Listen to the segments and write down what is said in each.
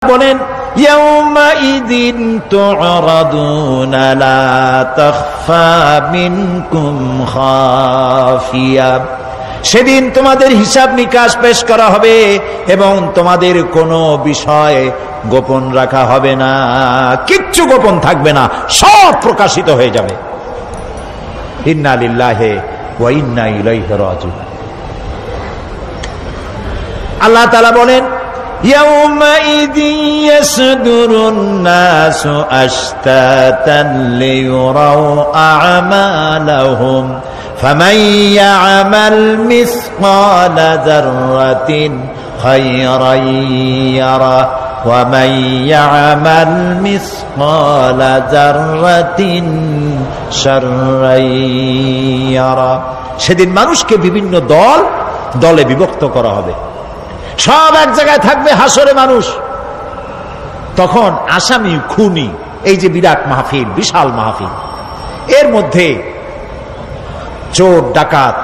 বলেন ইয়াউমাইযিন তু'রাদুনা লা তাখফা মিনকুম খাফিয়া, সেদিন তোমাদের হিসাব নিকাশ পেশ করা হবে এবং তোমাদের কোনো বিষয় গোপন রাখা হবে না, কিচ্ছু গোপন থাকবে না, সব প্রকাশিত হয়ে যাবে। ইন্না লিল্লাহি ওয়া ইন্না ইলাইহি রাজিউন। আল্লাহ তাআলা বলেন ইয়াউমাইযিন ইয়াসদুরুন নাসু আশতাতান লিয়ুরাউ আ'মালাহুম ফামান ইয়া'মাল মিসকালা যাররাতিন খায়রান ইয়ারা ওয়া মান ইয়া'মাল মিসকালা যাররাতিন শাররান ইয়ারা। সেদিন মানুষকে বিভিন্ন দলে বিভক্ত করা হবে, সব এক জায়গায় থাকবে হাসরে মানুষ। তখন আসামি খুনি, এই যে বিরাট মাহফিল, বিশাল মাহফিল, এর মধ্যে চোর ডাকাত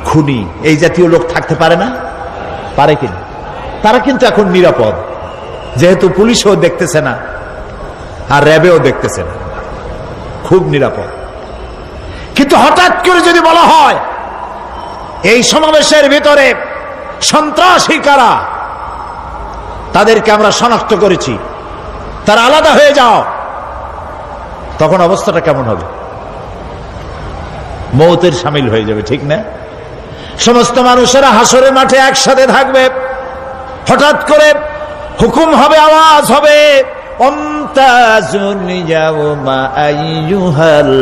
খুনি এই জাতীয় লোক থাকতে পারে না? পারে কিনা? তারা কিন্তু এখন নিরাপদ, যেহেতু পুলিশও দেখতেছে না আর র্যাবেও দেখতেছে না, খুব নিরাপদ। কিন্তু হঠাৎ করে যদি বলা হয় এই সমাবেশের ভিতরে সন্ত্রাসী কারা, তাদেরকে আমরা শনাক্ত করেছি, তারা আলাদা হয়ে যাও, তখন অবস্থাটা কেমন হবে? মৌতের শামিল হয়ে যাবে, ঠিক না? সমস্ত মানুষেরা হাসরের মাঠে একসাথে থাকবে, হঠাৎ করে হুকুম হবে, আওয়াজ হবে, আমতাজুল ইয়াওমা আইয়ুহাল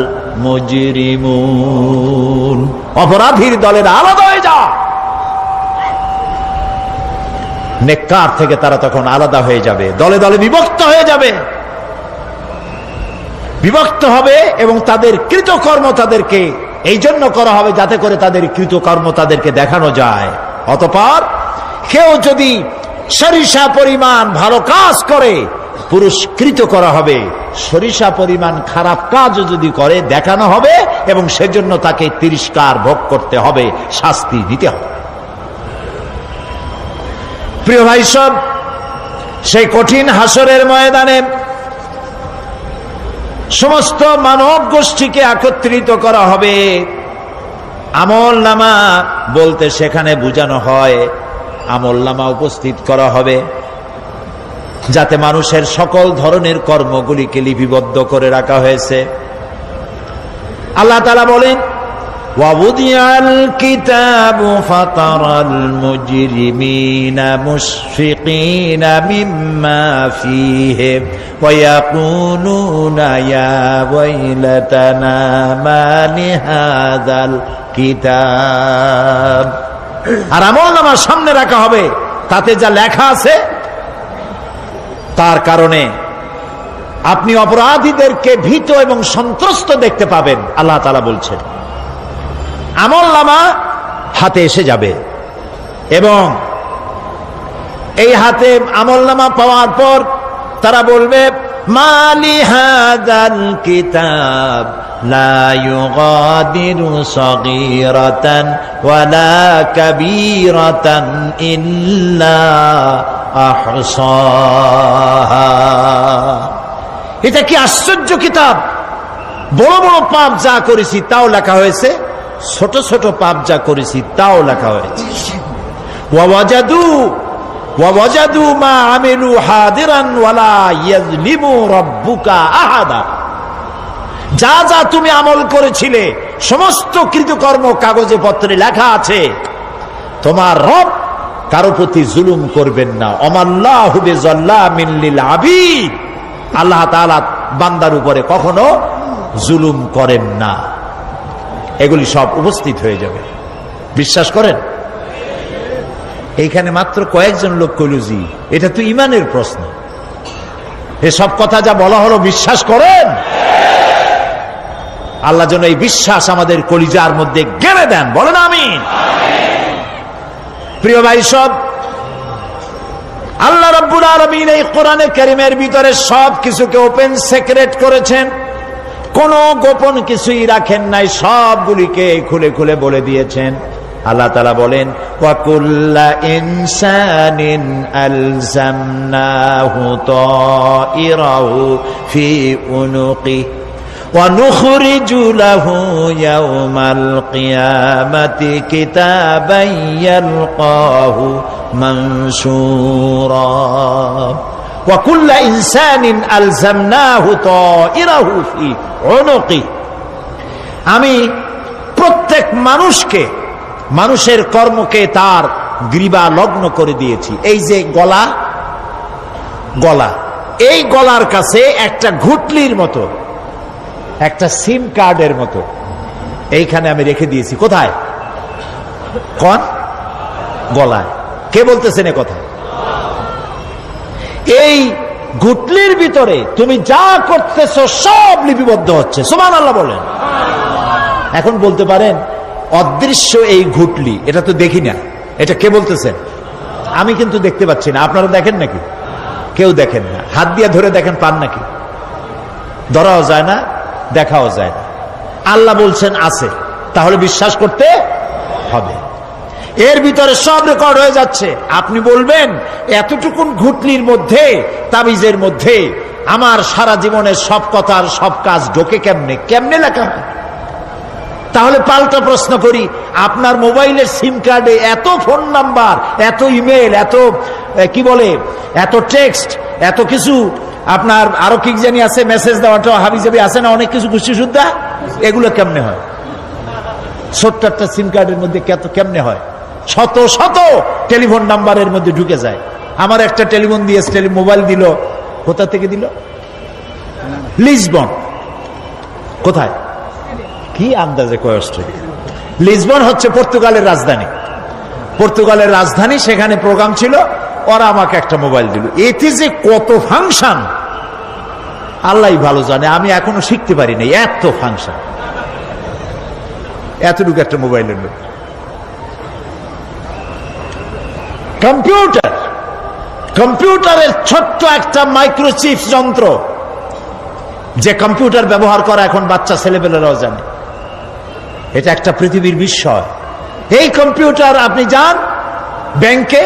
মুজরিমুন, অপরাধীর দলের আলাদা হয়ে যাও। নেককার থেকে তারা তখন আলাদা হয়ে যাবে, দলে দলে বিভক্ত হয়ে যাবে, বিভক্ত হবে এবং তাদের কৃতকর্ম তাদেরকে এই জন্য করা হবে যাতে করে তাদের কৃতকর্ম তাদেরকে দেখানো যায়। অতঃপর কেউ যদি সরিষা পরিমাণ ভালো কাজ করে পুরস্কৃত করা হবে, সরিষা পরিমাণ খারাপ কাজও যদি করে দেখানো হবে এবং সেজন্য তাকে তিরস্কার ভোগ করতে হবে, শাস্তি দিতে হবে। প্রিয় ভাই সব, সেই কঠিন হাসরের ময়দানে সমস্ত মানব গোষ্ঠীকে একত্রিত করা হবে। আমলনামা বলতে সেখানে বোঝানো হয় আমলনামা উপস্থিত করা হবে, যাতে মানুষের সকল ধরনের কর্মগুলিকে লিপিবদ্ধ করে রাখা হয়েছে। আল্লাহ তাআলা বলেন وَوُضِعَ الْكِتَابُ فَتَرَى الْمُجْرِمِينَ مُشْفِقِينَ مِمَّا فِيهِ وَيَقُولُونَ يَا وَيْلَتَنَا مَا لِهَذَا الْكِتَابِ। আর আমলনামা সামনে রাখা হবে, তাতে যা লেখা আছে তার কারণে আপনি অপরাধীদেরকে ভীত এবং সন্ত্রস্ত দেখতে পাবেন। আল্লাহ তাআলা বলছেন আমলনামা হাতে এসে যাবে এবং এই হাতে আমলনামা পাওয়ার পর তারা বলবে মালি হাযাল কিতাব লা ইউগাদিরু সাগীরাতান ওয়ালা কাবীরাতান ইল্লা আহসাহা। এটা কি আশ্চর্য কিতাব! বড় বড় পাপ যা করেছি তাও লেখা হয়েছে, ছোট ছোট পাপ যা করেছি তাও লেখা হয়েছে। ওয়াজাদু মা আমিলু হাদিরান ওয়ালা ইয়াজলিমু রাব্বুকা আহাদা। যা যা তুমি আমল করেছিলে সমস্ত কৃতকর্ম কাগজে পত্রে লেখা আছে। তোমার রব কারো প্রতি জুলুম করবেন না। ওমাল্লাহু বিযাল্লামিন লিল আবিদ, আল্লাহ তাআলা বান্দার উপরে কখনো জুলুম করেন না। এগুলি সব উপস্থিত হয়ে যাবে, বিশ্বাস করেন? এইখানে মাত্র কয়েকজন লোক কইল জি, এটা তো ইমানের প্রশ্ন। এসব কথা যা বলা হলো বিশ্বাস করেন? আল্লাহ যেন এই বিশ্বাস আমাদের কলিজার মধ্যে গেড়ে দেন, বলেন আমিন। প্রিয় ভাই সব, আল্লাহ রাব্বুল আলামিন এই কোরআনে কারীমের ভিতরে সব কিছুকে ওপেন সিক্রেট করেছেন, কোনো গোপন কিছুই রাখেন নাই, সবগুলিকে খুলে খুলে বলে দিয়েছেন। আল্লাহ তাআলা বলেন ওয়াকুল্লা ইনসানিন আলজামনাহু তাইরাহু ফি উনুকি ونخرج له يوم القيامة كتابا يلقاه منشورا وكل إنسان ألزمناه طائره في عنقه আমি প্রত্যেক মানুষকে মানুষের কর্মকে তার গ্রীবা লগ্ন করে দিয়েছি। এই যে গলা এই গলার কাছে একটা ঘুটলির মতো, একটা সিম কার্ডের মতো এইখানে আমি রেখে দিয়েছি। কোথায়? কোন গলায়? কে বলতেছেন এ কথা? এই ঘুটলির ভিতরে তুমি যা করতেছো সব লিপিবদ্ধ হচ্ছে। সুবহানাল্লাহ বলেন। এখন বলতে পারেন অদৃশ্য এই ঘুটলি, এটা তো দেখি না, এটা কে বলতেছেন? আমি কিন্তু দেখতে পাচ্ছি না। আপনারা দেখেন নাকি? কেউ দেখেন না। হাত দিয়ে ধরে দেখেন, পান নাকি? ধরাও যায় না, দেখাও যায় না। আল্লাহ বলছেন আছে, তাহলে বিশ্বাস করতে হবে। এর ভিতরে সব রেকর্ড হয়ে যাচ্ছে। আপনি বলবেন এতটুকুন ঘুটলির মধ্যে, তাবিজের মধ্যে আমার সারা জীবনের সব কথার সব কাজ ঢোকে কেমনে? কেমনে লেখা হয়? তাহলে পাল্টা প্রশ্ন করি, আপনার মোবাইলের সিম কার্ডে এত ফোন নাম্বার, এত ইমেল, এত কি বলে, এত টেক্সট, এত কিছু, আপনার আরো কি জানি আছে, মেসেজ দেওয়াটা হাবিজাবি আছে না, অনেক কিছু গোষ্ঠী সুদ্ধা, এগুলো কেমনে হয়? ছোট্ট একটা সিম কার্ডের মধ্যে কেমনে হয়? শত শত টেলিফোন নাম্বারের মধ্যে ঢুকে যায়। আমার একটা টেলিফোন দিয়ে মোবাইল দিল, কোথা থেকে দিল? লিসবন। কোথায়? কি আন্দাজে কয় অস্ট্রেলিয়া? লিসবন হচ্ছে পর্তুগালের রাজধানী। পর্তুগালের রাজধানী, সেখানে প্রোগ্রাম ছিল, ওরা আমাকে একটা মোবাইল দিল। এতে যে কত ফাংশন আল্লাহ ভালো জানে, আমি এখনো শিখতে পারি নাই। এত ফাংশন, এতটুকু একটা মোবাইলের মধ্যে। কম্পিউটারের ছোট্ট একটা মাইক্রোচিপ যন্ত্র, যে কম্পিউটার ব্যবহার করা এখন বাচ্চা ছেলেপেলেরাও জানে। এটা একটা পৃথিবীর বিস্ময়। এই কম্পিউটার, আপনি যান ব্যাংকে,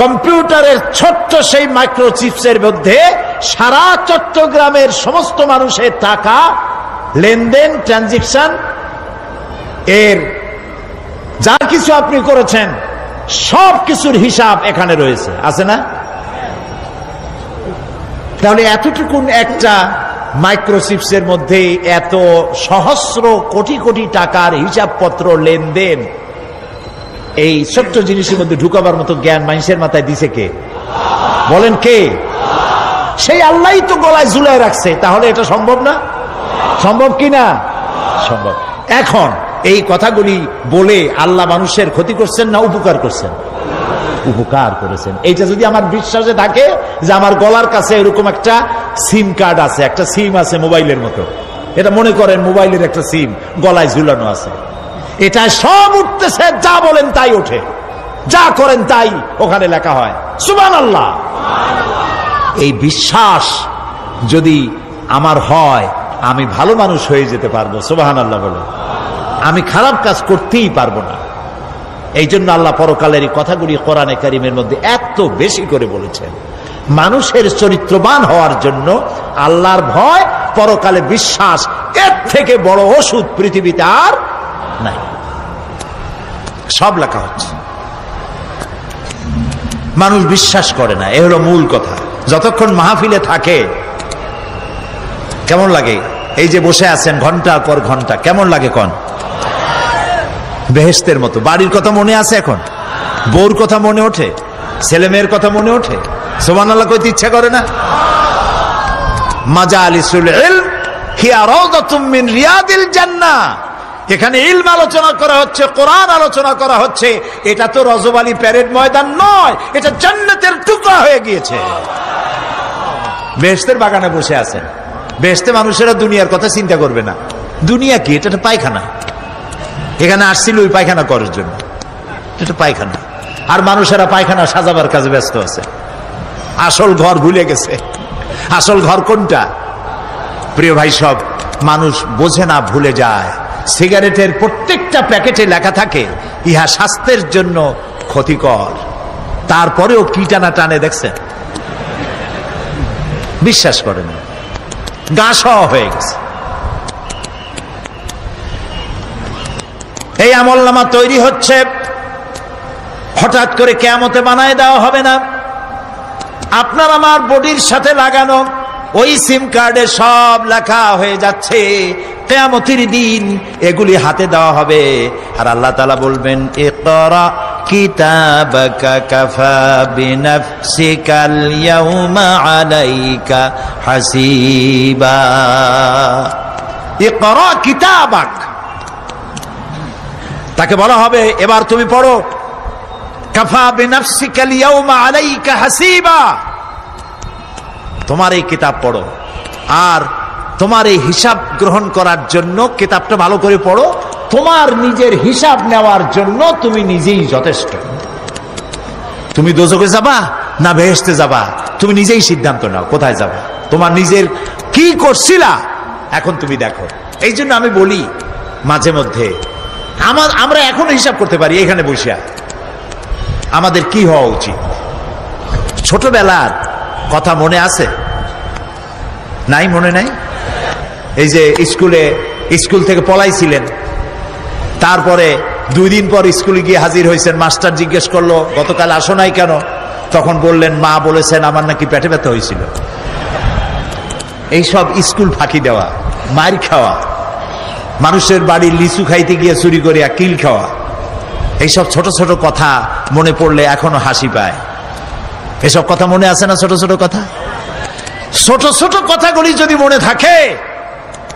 কম্পিউটারের ছোট্ট সেই মাইক্রোচিপসের মধ্যে সারা চট্টগ্রামের সমস্ত মানুষের টাকা লেনদেন, ট্রানজেকশন, এর যা কিছু আপনি করেছেন সব কিছুর হিসাব এখানে রয়েছে, আছে না? তাহলে এতটুকুন একটা মাইক্রোচিপসের মধ্যে এত সহস্র কোটি কোটি টাকার হিসাবপত্র, লেনদেন, এই ছোট্ট জিনিসের মধ্যে ঢুকাবার মতো জ্ঞান মানুষের মাথায় দিছে কে? বলেন কে? সেই আল্লাহই তো গলায় ঝুলায় রাখছে। তাহলে এটা সম্ভব না? সম্ভব কি না? সম্ভব। এখন এই কথাগুলি বলে আল্লাহ মানুষের ক্ষতি করছেন না উপকার করছেন? উপকার করেছেন। এইটা যদি আমার বিশ্বাসে থাকে যে আমার গলার কাছে এরকম একটা সিম কার্ড আছে, একটা সিম আছে মোবাইলের মতো, এটা মনে করেন মোবাইলের একটা সিম গলায় ঝুলানো আছে, এটা সব উঠতেছে, যা বলেন তাই ওঠে, যা করেন তাই ওখানে লেখা হয়। সুবহানাল্লাহ। এই বিশ্বাস যদি আমার হয়, আমি ভালো মানুষ হয়ে যেতে পারবো। সুবহানাল্লাহ বলে। আমি খারাপ কাজ করতেই পারবো না। এই জন্য আল্লাহ পরকালের এই কথাগুলি কোরআনে কারিমের মধ্যে এত বেশি করে বলেছেন। মানুষের চরিত্রবান হওয়ার জন্য আল্লাহর ভয়, পরকালে বিশ্বাস, এর থেকে বড় ওষুধ পৃথিবীতে আর নাই। সব লেখা হচ্ছে। মানুষ বিশ্বাস করে না, এ হলো মূল কথা। যতক্ষণ মাহফিলে থাকে কেমন লাগে? এই যে বসে আছেন ঘন্টার পর ঘন্টা, কেমন লাগে? কোন বেহেশতের মতো। বাড়ির কথা মনে আছে এখন? বউর কথা মনে ওঠে? ছেলে মেয়ের কথা মনে ওঠে? সুবহানাল্লাহ কইতে ইচ্ছা করে না? মাজালিসুল ইলম হিয়া রাউদাতুম মিন রিয়াদিল জান্নাহ। এখানে ইলম আলোচনা করা হচ্ছে, কোরআন আলোচনা করা হচ্ছে। এটা তো রজব আলী প্যারেড ময়দান নয়, এটা জান্নাতের টুকরা হয়ে গিয়েছে। বেহেশতের বাগানে বসে আছেন। বেহেশতে মানুষেরা দুনিয়ার কথা চিন্তা করবে না। দুনিয়া কি? এটা পায়খানা। এখানে আসছিল ওই পায়খানা করার জন্য, এটা পায়খানা। আর মানুষেরা পায়খানা সাজাবার কাজে ব্যস্ত আছে, আসল ঘর ভুলে গেছে। আসল ঘর কোনটা? প্রিয় ভাই, সব মানুষ বোঝে না, ভুলে যায়। সিগারেটের প্রত্যেকটা প্যাকেটে লেখা থাকে ইহা স্বাস্থ্যের জন্য ক্ষতিকর, তারপরেও কি টানা টানে দেখছেন? বিশ্বাস করেন, গা সহ হয়ে গেছে। এই আমলনামা তৈরি হচ্ছে, হঠাৎ করে কিয়ামতে বানায় দেওয়া হবে না। আপনার আমার বডির সাথে লাগানো ওই সিম কার্ডে সব লেখা হয়ে যাচ্ছে, কিয়ামতের দিন এগুলি হাতে দেওয়া হবে। আর আল্লাহ তাআলা বলবেন, ইকরা কিতাবাকা কাফা বিনাফসিকাল ইয়াউমা আলাইকা হাসিবা। ইকরা কিতাবাক, তাকে বলা হবে এবার তুমি পড়ো। কাফা বিনাফসিকাল ইয়াউমা আলাইকা হাসিবা, তোমার এই কিতাব পড়ো, আর তোমার এই হিসাব গ্রহণ করার জন্য কিতাবটা ভালো করে পড়ো। তোমার নিজের হিসাব নেওয়ার জন্য তুমি নিজেই যথেষ্ট। তুমি দোজখে যাবা না বেহেশতে যাবা, তুমি নিজেই সিদ্ধান্ত নাও কোথায় যাবা। তোমার নিজের কি করছিলা এখন তুমি দেখো। এই জন্য আমি বলি মাঝে মধ্যে আমরা এখনো হিসাব করতে পারি এখানে বসিয়া। আমাদের কি হওয়া উচিত? ছোটবেলার কথা মনে আছে? নাই, মনে নাই? এই যে স্কুল থেকে পলাইছিলেন, তারপরে 2 দিন পর স্কুলে গিয়ে হাজির হয়েছেন, মাস্টার জিজ্ঞেস করলো গতকাল আসো নাই কেন? তখন বললেন মা বলেছেন আমার নাকি পেটে ব্যথা হয়েছিল। এইসব স্কুল ফাঁকি দেওয়া, মার খাওয়া, মানুষের বাড়ির লিচু খাইতে গিয়ে চুরি করিয়া কিল খাওয়া, এইসব ছোট ছোট কথা মনে পড়লে এখনো হাসি পায়। এসব কথা মনে আছে না? ছোট ছোট কথা, ছোট ছোট কথাগুলি যদি মনে থাকে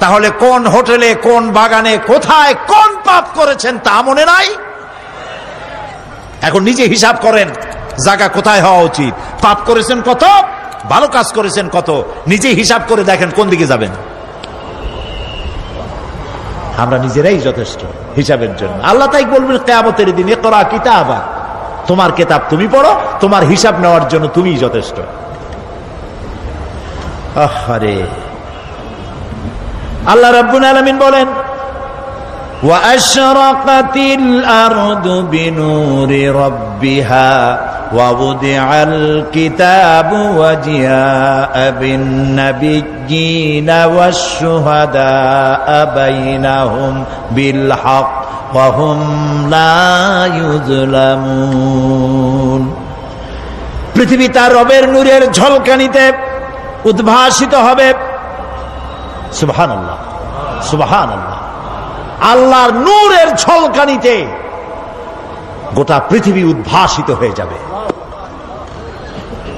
তাহলে কোন হোটেলে, কোন বাগানে, কোথায় কোন পাপ করেছেন তা মনে নাই। এখন নিজে হিসাব করেন জায়গা কোথায় হওয়া উচিত, পাপ করেছেন কত, ভালো কাজ করেছেন কত, নিজে হিসাব করে দেখেন কোন দিকে যাবেন। আমরা নিজেরাই যথেষ্ট হিসাবের জন্য। আল্লাহ তাই বলবেন কিয়ামতের দিন, ইকরা কিতাবা, তোমার কিতাব তুমি পড়ো, তোমার হিসাব নেওয়ার জন্য তুমিই যথেষ্ট। আরে আল্লাহ রাব্বুল আলামিন বলেন, ওয়া আশরাকাতিল আরদু বিনুরি রাব্বিহা ওয়া wudi'al কিতাবু ওয়া জিআ'a বিন নাবিয়্যিনা ওয়াশ শুহাদা'a বাইনাহুম বিল হক ওয়া হুম লা ইউযলামুন। পৃথিবী তার রবের নূরের ঝলকানিতে উদ্ভাসিত হবে। সুবহানাল্লাহ, সুবহানাল্লাহ। আল্লাহর নূরের ঝলকানিতে গোটা পৃথিবী উদ্ভাসিত হয়ে যাবে।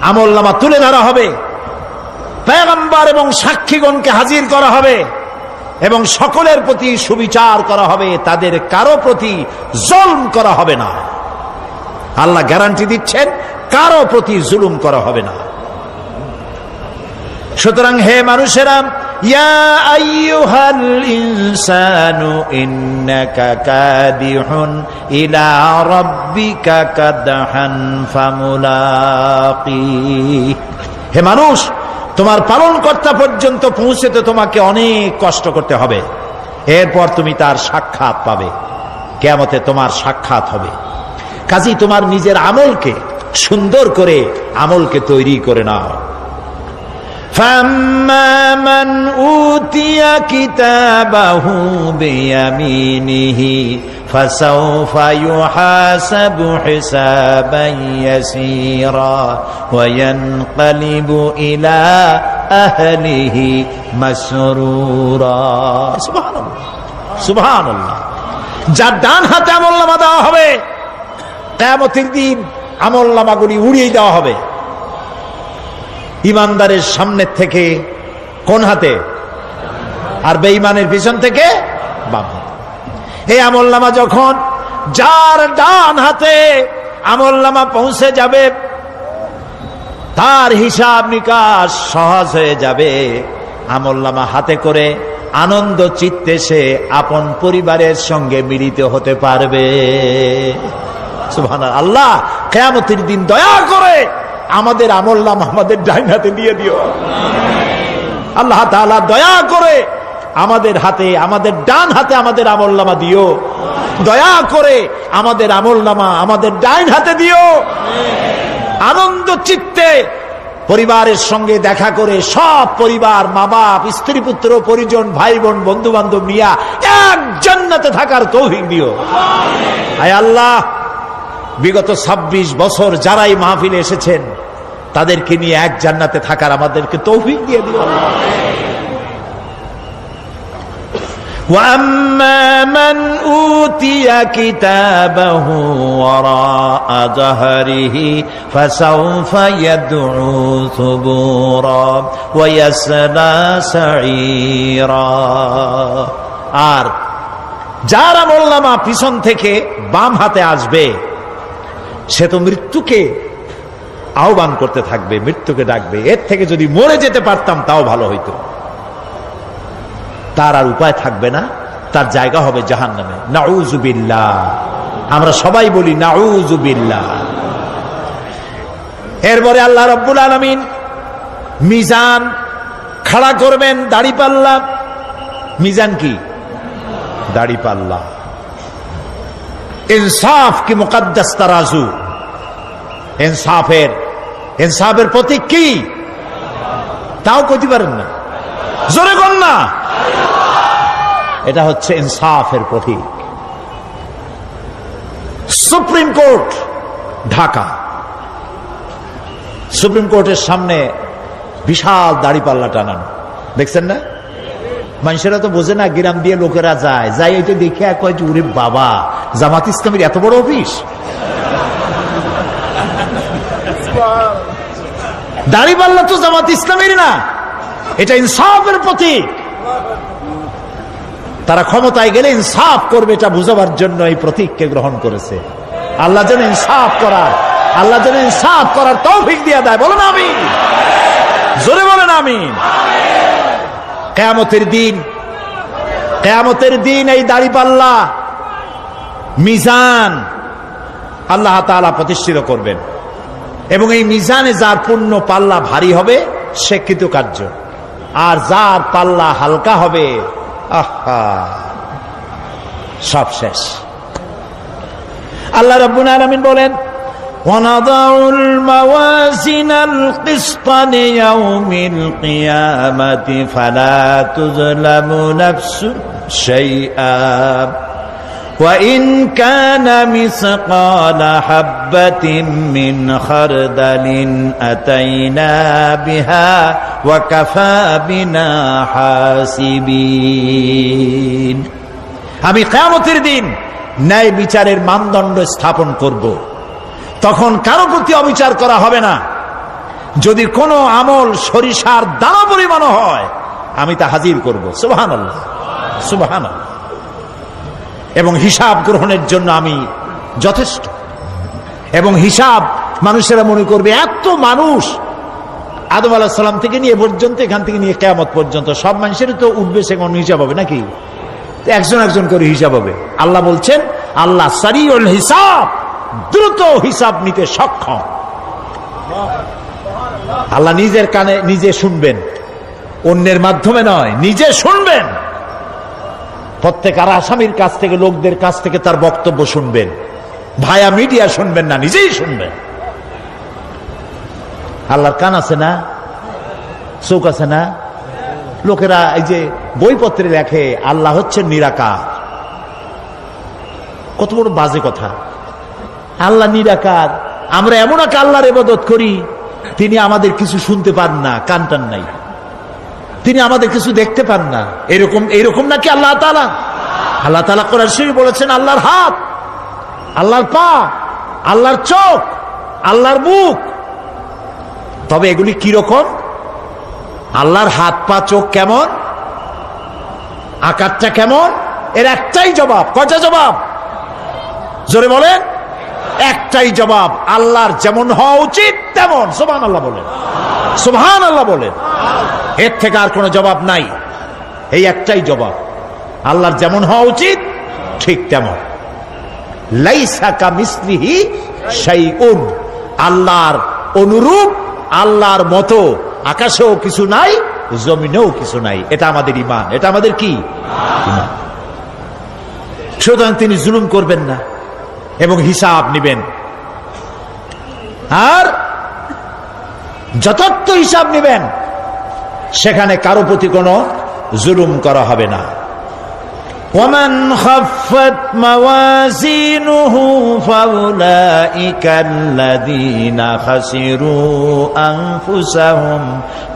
আমলনামা তুলে ধরা হবে, পয়গম্বর এবং সাক্ষীগণকে হাজির করা হবে এবং সকলের প্রতি সুবিচার করা হবে, তাদের কারো প্রতি জুলুম করা হবে না। আল্লাহ গ্যারান্টি দিচ্ছেন কারো প্রতি জুলুম করা হবে না। সুতরাং হে মানুষেরা, ইয়া আইয়ুহাল ইনসানু ইন্নাকা কাদিহুন ইলা রাব্বিকা কাদহান ফামুলাকি। হে মানুষ, তোমার পালনকর্তা পর্যন্ত পৌঁছতে তোমাকে অনেক কষ্ট করতে হবে, এরপর তুমি তার সাক্ষাৎ পাবে। কিয়ামতে তোমার সাক্ষাৎ হবে। কাজেই তোমার নিজের আমলকে সুন্দর করে আমলকে তৈরি করে নাও। فَأَمَّا مَنْ أُوتِيَ كِتَابَهُ بِيَمِينِهِ فَسَوْفَ يُحَاسَبُ حِسَابًا يَسِيرًا وَيَنْقَلِبُ إِلَى أَهْلِهِ مسرورا। সুবহানাল্লাহ, সুবহানাল্লাহ। যার ডান হাতে আমলনামা দেওয়া হবে, কিয়ামতের দিন আমলনামাগুলি উড়িয়ে দেওয়া হবে। ইমানদারের সামনে থেকে কোন হাতে, আর বেঈমানের পিছন থেকে বাম হাতে। এই আমলনামা যখন যার ডান হাতে আমলনামা পৌঁছে যাবে, তার হিসাব নিকাশ সহজ হয়ে যাবে। আমলনামা হাতে করে আনন্দ চিত্তে সে আপন পরিবারের সঙ্গে মিলিত হতে পারবে। সুবহানাল্লাহ। আল্লাহ কিয়ামতের দিন দয়া করে আমাদের আমলনামা আমাদের ডাইন হাতে দিয়ে দিও। আল্লাহ তাআলা দয়া করে আমাদের হাতে, আমাদের ডান হাতে আমাদের আমলনামা দিও। দয়া করে আমাদের আমলনামা আমাদের ডাইন হাতে দিও। আনন্দ চিত্তে পরিবারের সঙ্গে দেখা করে সব পরিবার, মা বাপ, স্ত্রী পুত্র পরিজন, ভাই বোন, বন্ধু বান্ধব নিয়ে এক জান্নাতে থাকার তৌফিক দিও। আয় আল্লাহ, বিগত 26 বছর যারাই মাহফিলে এসেছেন তাদেরকে নিয়ে এক জান্নাতে থাকার আমাদেরকে তৌফিক দিয়ে দিও। وَأَمَّا مَنْ أُوتِيَ كِتَابَهُ وَرَاءَ ظَهْرِهِ فَسَوْفَ يَدْعُو ثُبُورًا وَيَصْلَى سَعِيرًا। আর যার আমলনামা পিছন থেকে বাম হাতে আসবে সে তো মৃত্যুকে আহ্বান করতে থাকবে, মৃত্যুকে ডাকবে। এর থেকে যদি মরে যেতে পারতাম তাও ভালো হইতো। তার আর উপায় থাকবে না, তার জায়গা হবে জাহান্নামে। নাউযুবিল্লাহ। আমরা সবাই বলি নাউযুবিল্লাহ। এরপরে আল্লাহ রাব্বুল আলামিন মিজান খাড়া করবেন, দাড়িপাল্লা। মিজান কি? দাড়িপাল্লা। ইনসাফ কি মুকদ্দাস তারাজু। ইনসাফের প্রতীক কি? তাও কইতে পারেন না, জোরে কোন না। এটা হচ্ছে ইনসাফের প্রতীক। সুপ্রিম কোর্ট ঢাকা, সুপ্রিম কোর্টের সামনে বিশাল দাড়িপাল্লা টানানো, দেখছেন না? মানুষেরা তো বোঝে না, গ্রাম দিয়ে লোকেরা যায়, যাই এটা দেখে কয় যে ওরে বাবা, জামাত ইসলামের এত বড় অফিস। দাড়িপাল্লা তো জামাত ইসলামের না, এটা ইনসাফের প্রতীক। তারা ক্ষমতায় গেলে ইনসাফ করবে এটা বুঝাবার জন্য এই প্রতীককে গ্রহণ করেছে। আল্লাহ যেন ইনসাফ করার তৌফিক দিয়ে দেয়। বলেন আমিন, জোরে বলেন আমিন। কিয়ামতের দিন এই দাড়িপাল্লা মিজান আল্লাহ তাআলা প্রতিষ্ঠিত করবেন, এবং এই মিজানে যার পুণ্য পাল্লা ভারী হবে সে কৃতকার্য, আর যার পাল্লা হালকা হবে আহা সব শেষ। আল্লাহ রাব্বুল আলামিন বলেন, وَنَضَعُ الْمَوَازِينَ الْقِسْطَ لِيَوْمِ الْقِيَامَةِ فَلَا تُظْلَمُ نَفْسٌ شَيْئًا وَإِنْ كَانَ مِثْقَالَ حَبَّةٍ مِّنْ خَرْدَلٍ أَتَيْنَا بِهَا وَكَفَى بِنَا حَاسِبِينَ। আমি কিয়ামতের দিন ন্যায় বিচারের মানদণ্ড স্থাপন করব। তখন কারো প্রতি অবিচার করা হবে না। যদি কোনো আমল সরিষার দানা পরিমাণ হয় আমি তা হাজির করব। সুবহানাল্লাহ, সুবহানাল্লাহ। এবং হিসাব গ্রহণের জন্য আমি যথেষ্ট। এবং হিসাব মানুষেরা মনে করবে এত মানুষ, আদম আলাইহিস সালাম থেকে নিয়ে পর্যন্ত, এখান থেকে নিয়ে কিয়ামত পর্যন্ত সব মানুষের তো উঠবে সেখানে হিসাব হবে নাকি? একজন একজন করে হিসাব হবে। আল্লাহ বলছেন, আল্লাহ সারিউল হিসাব, দ্রুত হিসাব নিতে সক্ষম। আল্লাহ নিজের কানে নিজে শুনবেন, অন্যের মাধ্যমে নয়, নিজে শুনবেন। প্রত্যেক আর আসামির কাছ থেকে, লোকদের কাছ থেকে তার বক্তব্য শুনবেন, ভায়া মিডিয়া শুনবেন না, নিজেই শুনবেন। আল্লাহর কান আছে না, চোখ আছে না? লোকেরা এই যে বইপত্রে লেখে আল্লাহ হচ্ছেন নিরাকার, কত বড় বাজে কথা। আল্লাহ নিরাকার, আমরা এমন এক আল্লাহর ইবাদত করি তিনি আমাদের কিছু শুনতে পান না, কান টান নাই, তিনি আমাদের কিছু দেখতে পান না। এরকম নাকি আল্লাহ তাআলা? আল্লাহ তাআলা কোরআন শরীফে বলেছেন আল্লাহর হাত, আল্লাহর পা, আল্লাহর চোখ, আল্লাহর মুখ। তবে এগুলি কি রকম? আল্লাহর হাত, পা, চোখ কেমন, আকারটা কেমন? এর একটাই জবাব। কয়টা জবাব? জোরে বলেন। একটাই জবাব, আল্লাহর যেমন হওয়া উচিত তেমন। সুবহানাল্লাহ বলেন, সুবহানাল্লাহ বলেন। এর থেকে আর কোনো জবাব নাই, এই একটাই জবাব, আল্লাহর যেমন হওয়া উচিত ঠিক তেমন। লাইসা কামিসলিহি শাইউন, আল্লাহর অনুরূপ, আল্লাহর মতো আকাশেও কিছু নাই, জমিনেও কিছু নাই। এটা আমাদের ঈমান, এটা আমাদের কি ঈমান। সুতরাং তিনি জুলুম করবেন না এবং হিসাব নেবেন, আর যথার্থ হিসাব নেবেন, সেখানে কারো প্রতি কোনো জুলুম করা হবে না। ومن خفت موازينه فأولئك الذين خسروا أنفسهم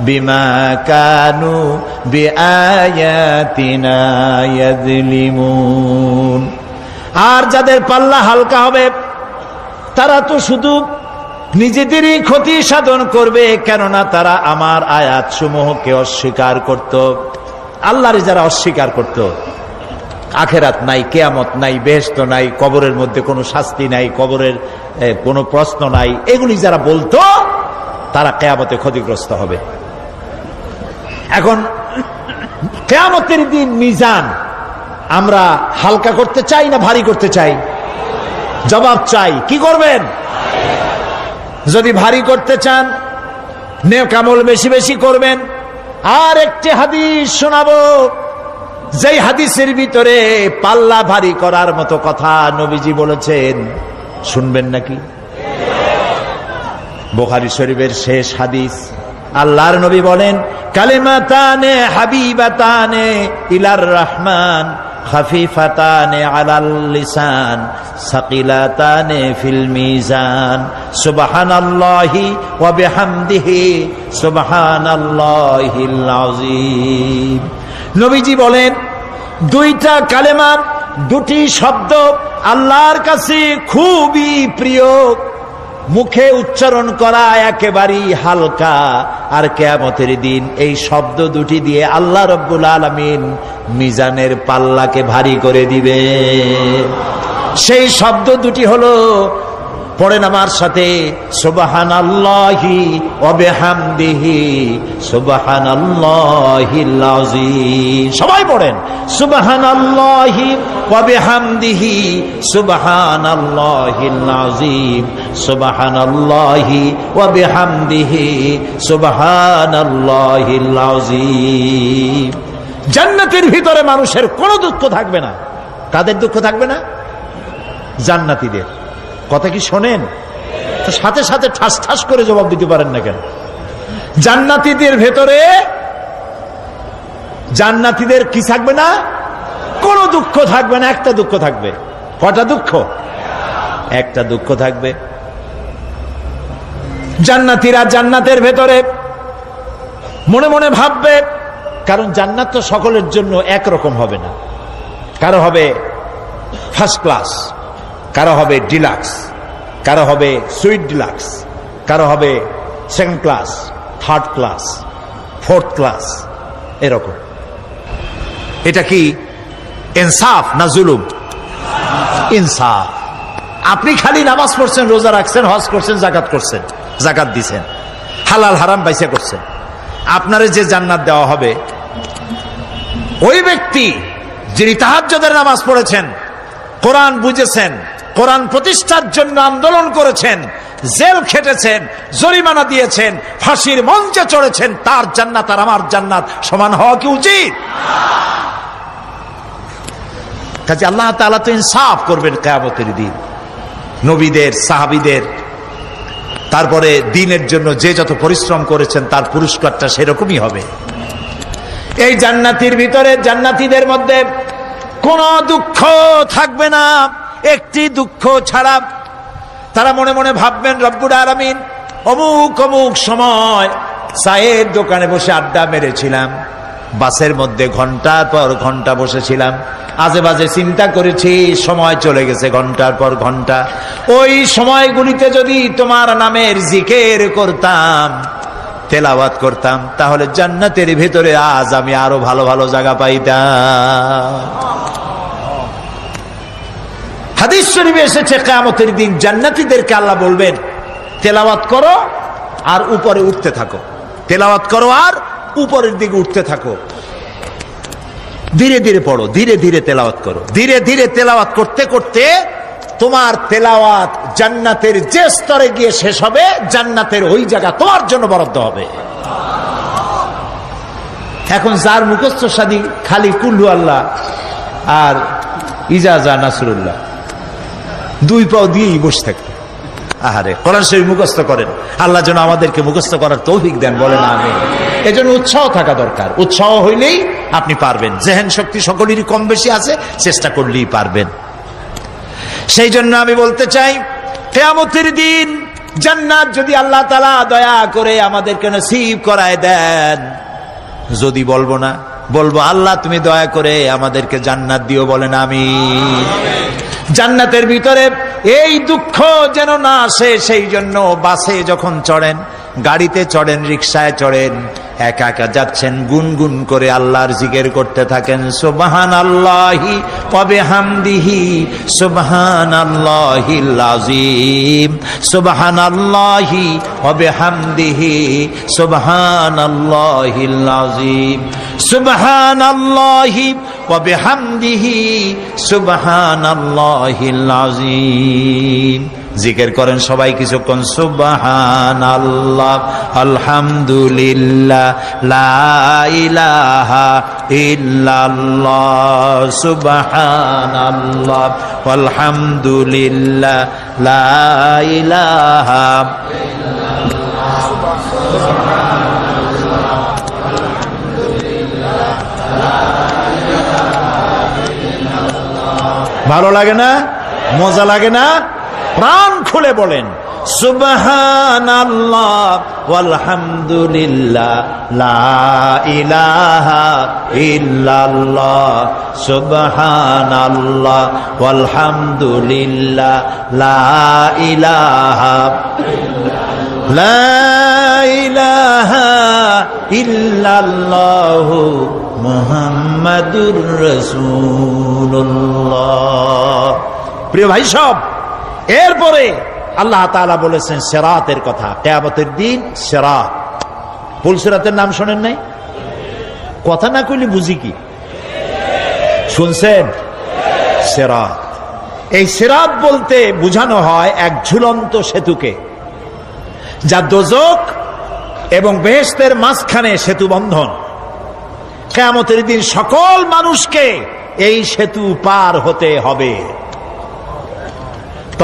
بما كانوا بآياتنا يظلمون। আর যাদের পাল্লা হালকা হবে তারা তো শুধু নিজেদেরই ক্ষতি সাধন করবে, কেননা তারা আমার আয়াত সমূহকে অস্বীকার করত। আল্লাহরে যারা অস্বীকার করত, আখেরাত নাই, কিয়ামত নাই, বেহেশত নাই, কবরের মধ্যে কোনো শাস্তি নাই, কবরের কোনো প্রশ্ন নাই, এগুলি যারা বলতো তারা কিয়ামতে ক্ষতিগ্রস্ত হবে। এখন কিয়ামতের দিন মিজান আমরা হালকা করতে চাই না ভারী করতে চাই? জবাব চাই। কি করবেন? যদি ভারী করতে চান নেক আমল বেশি বেশি করবেন। আর একটি হাদিস শোনাবো, যেই হাদিসের ভিতরে পাল্লা ভারী করার মতো কথা নবীজি বলেছেন, শুনবেন নাকি? বুখারী শরীফের শেষ হাদিস। আল্লাহর নবী বলেন, কালিমাতানে হাবিবাতানে ইলার রহমান খাফিফাতানে আলাল লিসান সাকিলাতানে ফিল মিজান সুবহানাল্লাহি ওয়া বিহামদিহি সুবহানাল্লাহিল আযীম। নবীজি বলেন, দুইটা কালেমা, দুটি শব্দ আল্লাহর কাছে খুবই প্রিয়, মুখে উচ্চারণ করা একেবারেই হালকা, আর কিয়ামতের দিন এই শব্দ দুটি দিয়ে আল্লাহ রাব্বুল আলামিন মিজানের পাল্লাকে ভারী করে দিবে। সেই শব্দ দুটি হলো, পড়েন আমার সাথে, সুবহানাল্লাহি ওয়া বিহামদিহি সুবহানাল্লাহিল আযীম। সবাই পড়েন, সুবহানাল্লাহি ওয়া বিহামদিহি সুবহানাল্লাহিল আযীম সুবহানাল্লাহি ওয়া বিহামদিহি সুবহানাল্লাহিল আযীম। জান্নাতের ভিতরে মানুষের কোনো দুঃখ থাকবে না। কাদের দুঃখ থাকবে না? জান্নাতীদের। কথা কি শোনেন? সাথে সাথে ঠাস ঠাস করে জবাব দিতে পারেন না কেন? জান্নাতীদের ভেতরে, জান্নাতীদের কি থাকবে না? কোনো দুঃখ থাকবে না। একটা দুঃখ থাকবে। কটা দুঃখ? একটা দুঃখ থাকবে। জান্নাতীরা জান্নাতের ভেতরে মনে মনে ভাববে, কারণ জান্নাত তো সকলের জন্য একরকম হবে না। কারো হবে ফার্স্ট ক্লাস, কারো হবে ডিলাক্স, কারো হবে সুইট ডিলাক্স, কারো হবে second class, third class, fourth class, এরকম। এটা কি ইনসাফ না জুলুম? ইনসাফ। আপনি খালি নামাজ পড়ছেন, রোজা রাখছেন, হজ করছেন, জাকাত করছেন, জাকাত দিছেন, হালাল হারাম বাইসা করছেন, আপনারে যে জান্নাত দেওয়া হবে, ওই ব্যক্তি যিনি তাহাজ্জুদের নামাজ পড়েছেন, কোরআন বুঝেছেন, কোরআন প্রতিষ্ঠার জন্য আন্দোলন করেছেন, জেল খেটেছেন, জরিমানা দিয়েছেন, ফাঁসির মঞ্চে চড়েছেন, তার জান্নাত আর আমার জান্নাত সমান হওয়া কি উচিত? কাজে আল্লাহ তাআলা তো ইনসাফ করবেন কিয়ামতের দিন। নবীদের, সাহাবীদের, তারপরে দ্বীনের জন্য যে যত পরিশ্রম করেছেন তার পুরস্কারটা সেরকমই হবে। এই জান্নাতের ভিতরে, জান্নাতীদের মধ্যে কোনো দুঃখ থাকবে না, একটি দুঃখ ছাড়া। তারা মনে মনে ভাববেন, রব্বুল আলামিন, অমুক অমুক সময় চায়ের দোকানে বসে আড্ডা মেরেছিলাম, বাসের মধ্যে ঘন্টার পর ঘন্টা বসেছিলাম, আজে বাজে চিন্তা করেছি, সময় চলে গেছে ঘন্টার পর ঘন্টা। ওই সময়গুলিতে যদি তোমার নামের জিকির করতাম, তেলাওয়াত করতাম, তাহলে জান্নাতের ভিতরে আজ আমি আরো ভালো ভালো জায়গা পাইতাম। হাদিস শরীফে এসেছে, কিয়ামতের দিন জান্নাতীদেরকে আল্লাহ বলবেন, তেলাওয়াত করো আর উপরে উঠতে থাকো, তেলাওয়াত করো আর উপরের দিকে উঠতে থাকো, ধীরে ধীরে পড়ো, ধীরে ধীরে তেলাওয়াত করো। ধীরে ধীরে তেলাওয়াত করতে করতে তোমার তেলাওয়াত জান্নাতের যে স্তরে গিয়ে শেষ হবে, জান্নাতের ওই জায়গা তোমার জন্য বরাদ্দ হবে। এখন যার মুখস্থ সাদি খালি কুল্লু আল্লাহ আর ইজাজা নাসরুল্লাহ, দুই পাও দিয়েই বসে থাকে। আহারে, কোরআন শরীফ মুখস্থ করেন, আল্লাহ যেন আমাদেরকে মুখস্থ করার তৌফিক দেন, বলেন আমিন। এজন্য উৎসাহ থাকা দরকার, উৎসাহ হইলেই আপনি পারবেন। জেহেন শক্তি সকলেরই কম বেশি আছে, চেষ্টা করলেই পারবেন। সেই জন্য আমি বলতে চাই, কিয়ামতের দিন জান্নাত যদি আল্লাহ তাআলা দয়া করে আমাদেরকে নসিব করায় দেন, যদি বলবো না, বলবো আল্লাহ তুমি দয়া করে আমাদেরকে জান্নাত দিও, বলেন আমিন। জান্নাতের ভিতরে এই দুঃখ যেন না আসে, সেই জন্য বাসে যখন চড়েন, গাড়িতে চড়েন, রিকশায় চড়েন, একা একা যাচ্ছেন, গুনগুন করে আল্লাহর জিকির করতে থাকেন, সুবহানাল্লাহি ওয়া বিহামদিহি সুবহানাল্লাহিল আযীম, সুবহানাল্লাহি ওয়া বিহামদিহি সুবহানাল্লাহিল আযীম, সুবহানাল্লাহি ওয়া বিহামদিহি সুবহানাল্লাহিল আযীম। জিকির করেন সবাই কিছুক্ষণ, সুবহানাল্লাহ, আলহামদুলিল্লাহ, লা ইলাহা ইল্লাল্লাহ, সুবহানাল্লাহ, আলহামদুলিল্লাহ, লা ইলাহা ভালো লাগে না? মজা লাগে না? প্রাণ খুলে বলেন সুবহানাল্লাহ ওয়ালহামদুলিল্লাহ, লা ইলাহা ইল্লাল্লাহ, সুবহানাল্লাহ ওয়ালহামদুলিল্লাহ, লা ইলাহা ইল্লাল্লাহু মুহাম্মাদুর রাসূলুল্লাহ। প্রিয় ভাই সব, এরপরে আল্লাহ তাআলা বলেছেন সিরাতের কথা, কিয়ামতের দিন সিরাত। পুলসিরাতের নাম শোনেন নাই? কথা না কইলে বুঝি কি? শুনছেন? সিরাত। এই সিরাত বলতে বোঝানো হয় এক ঝুলন্ত সেতুকে, যা দোজখ এবং বেহেশতের মাঝখানে সেতু বন্ধন। কিয়ামতের দিন সকল মানুষকে এই সেতু পার হতে হবে।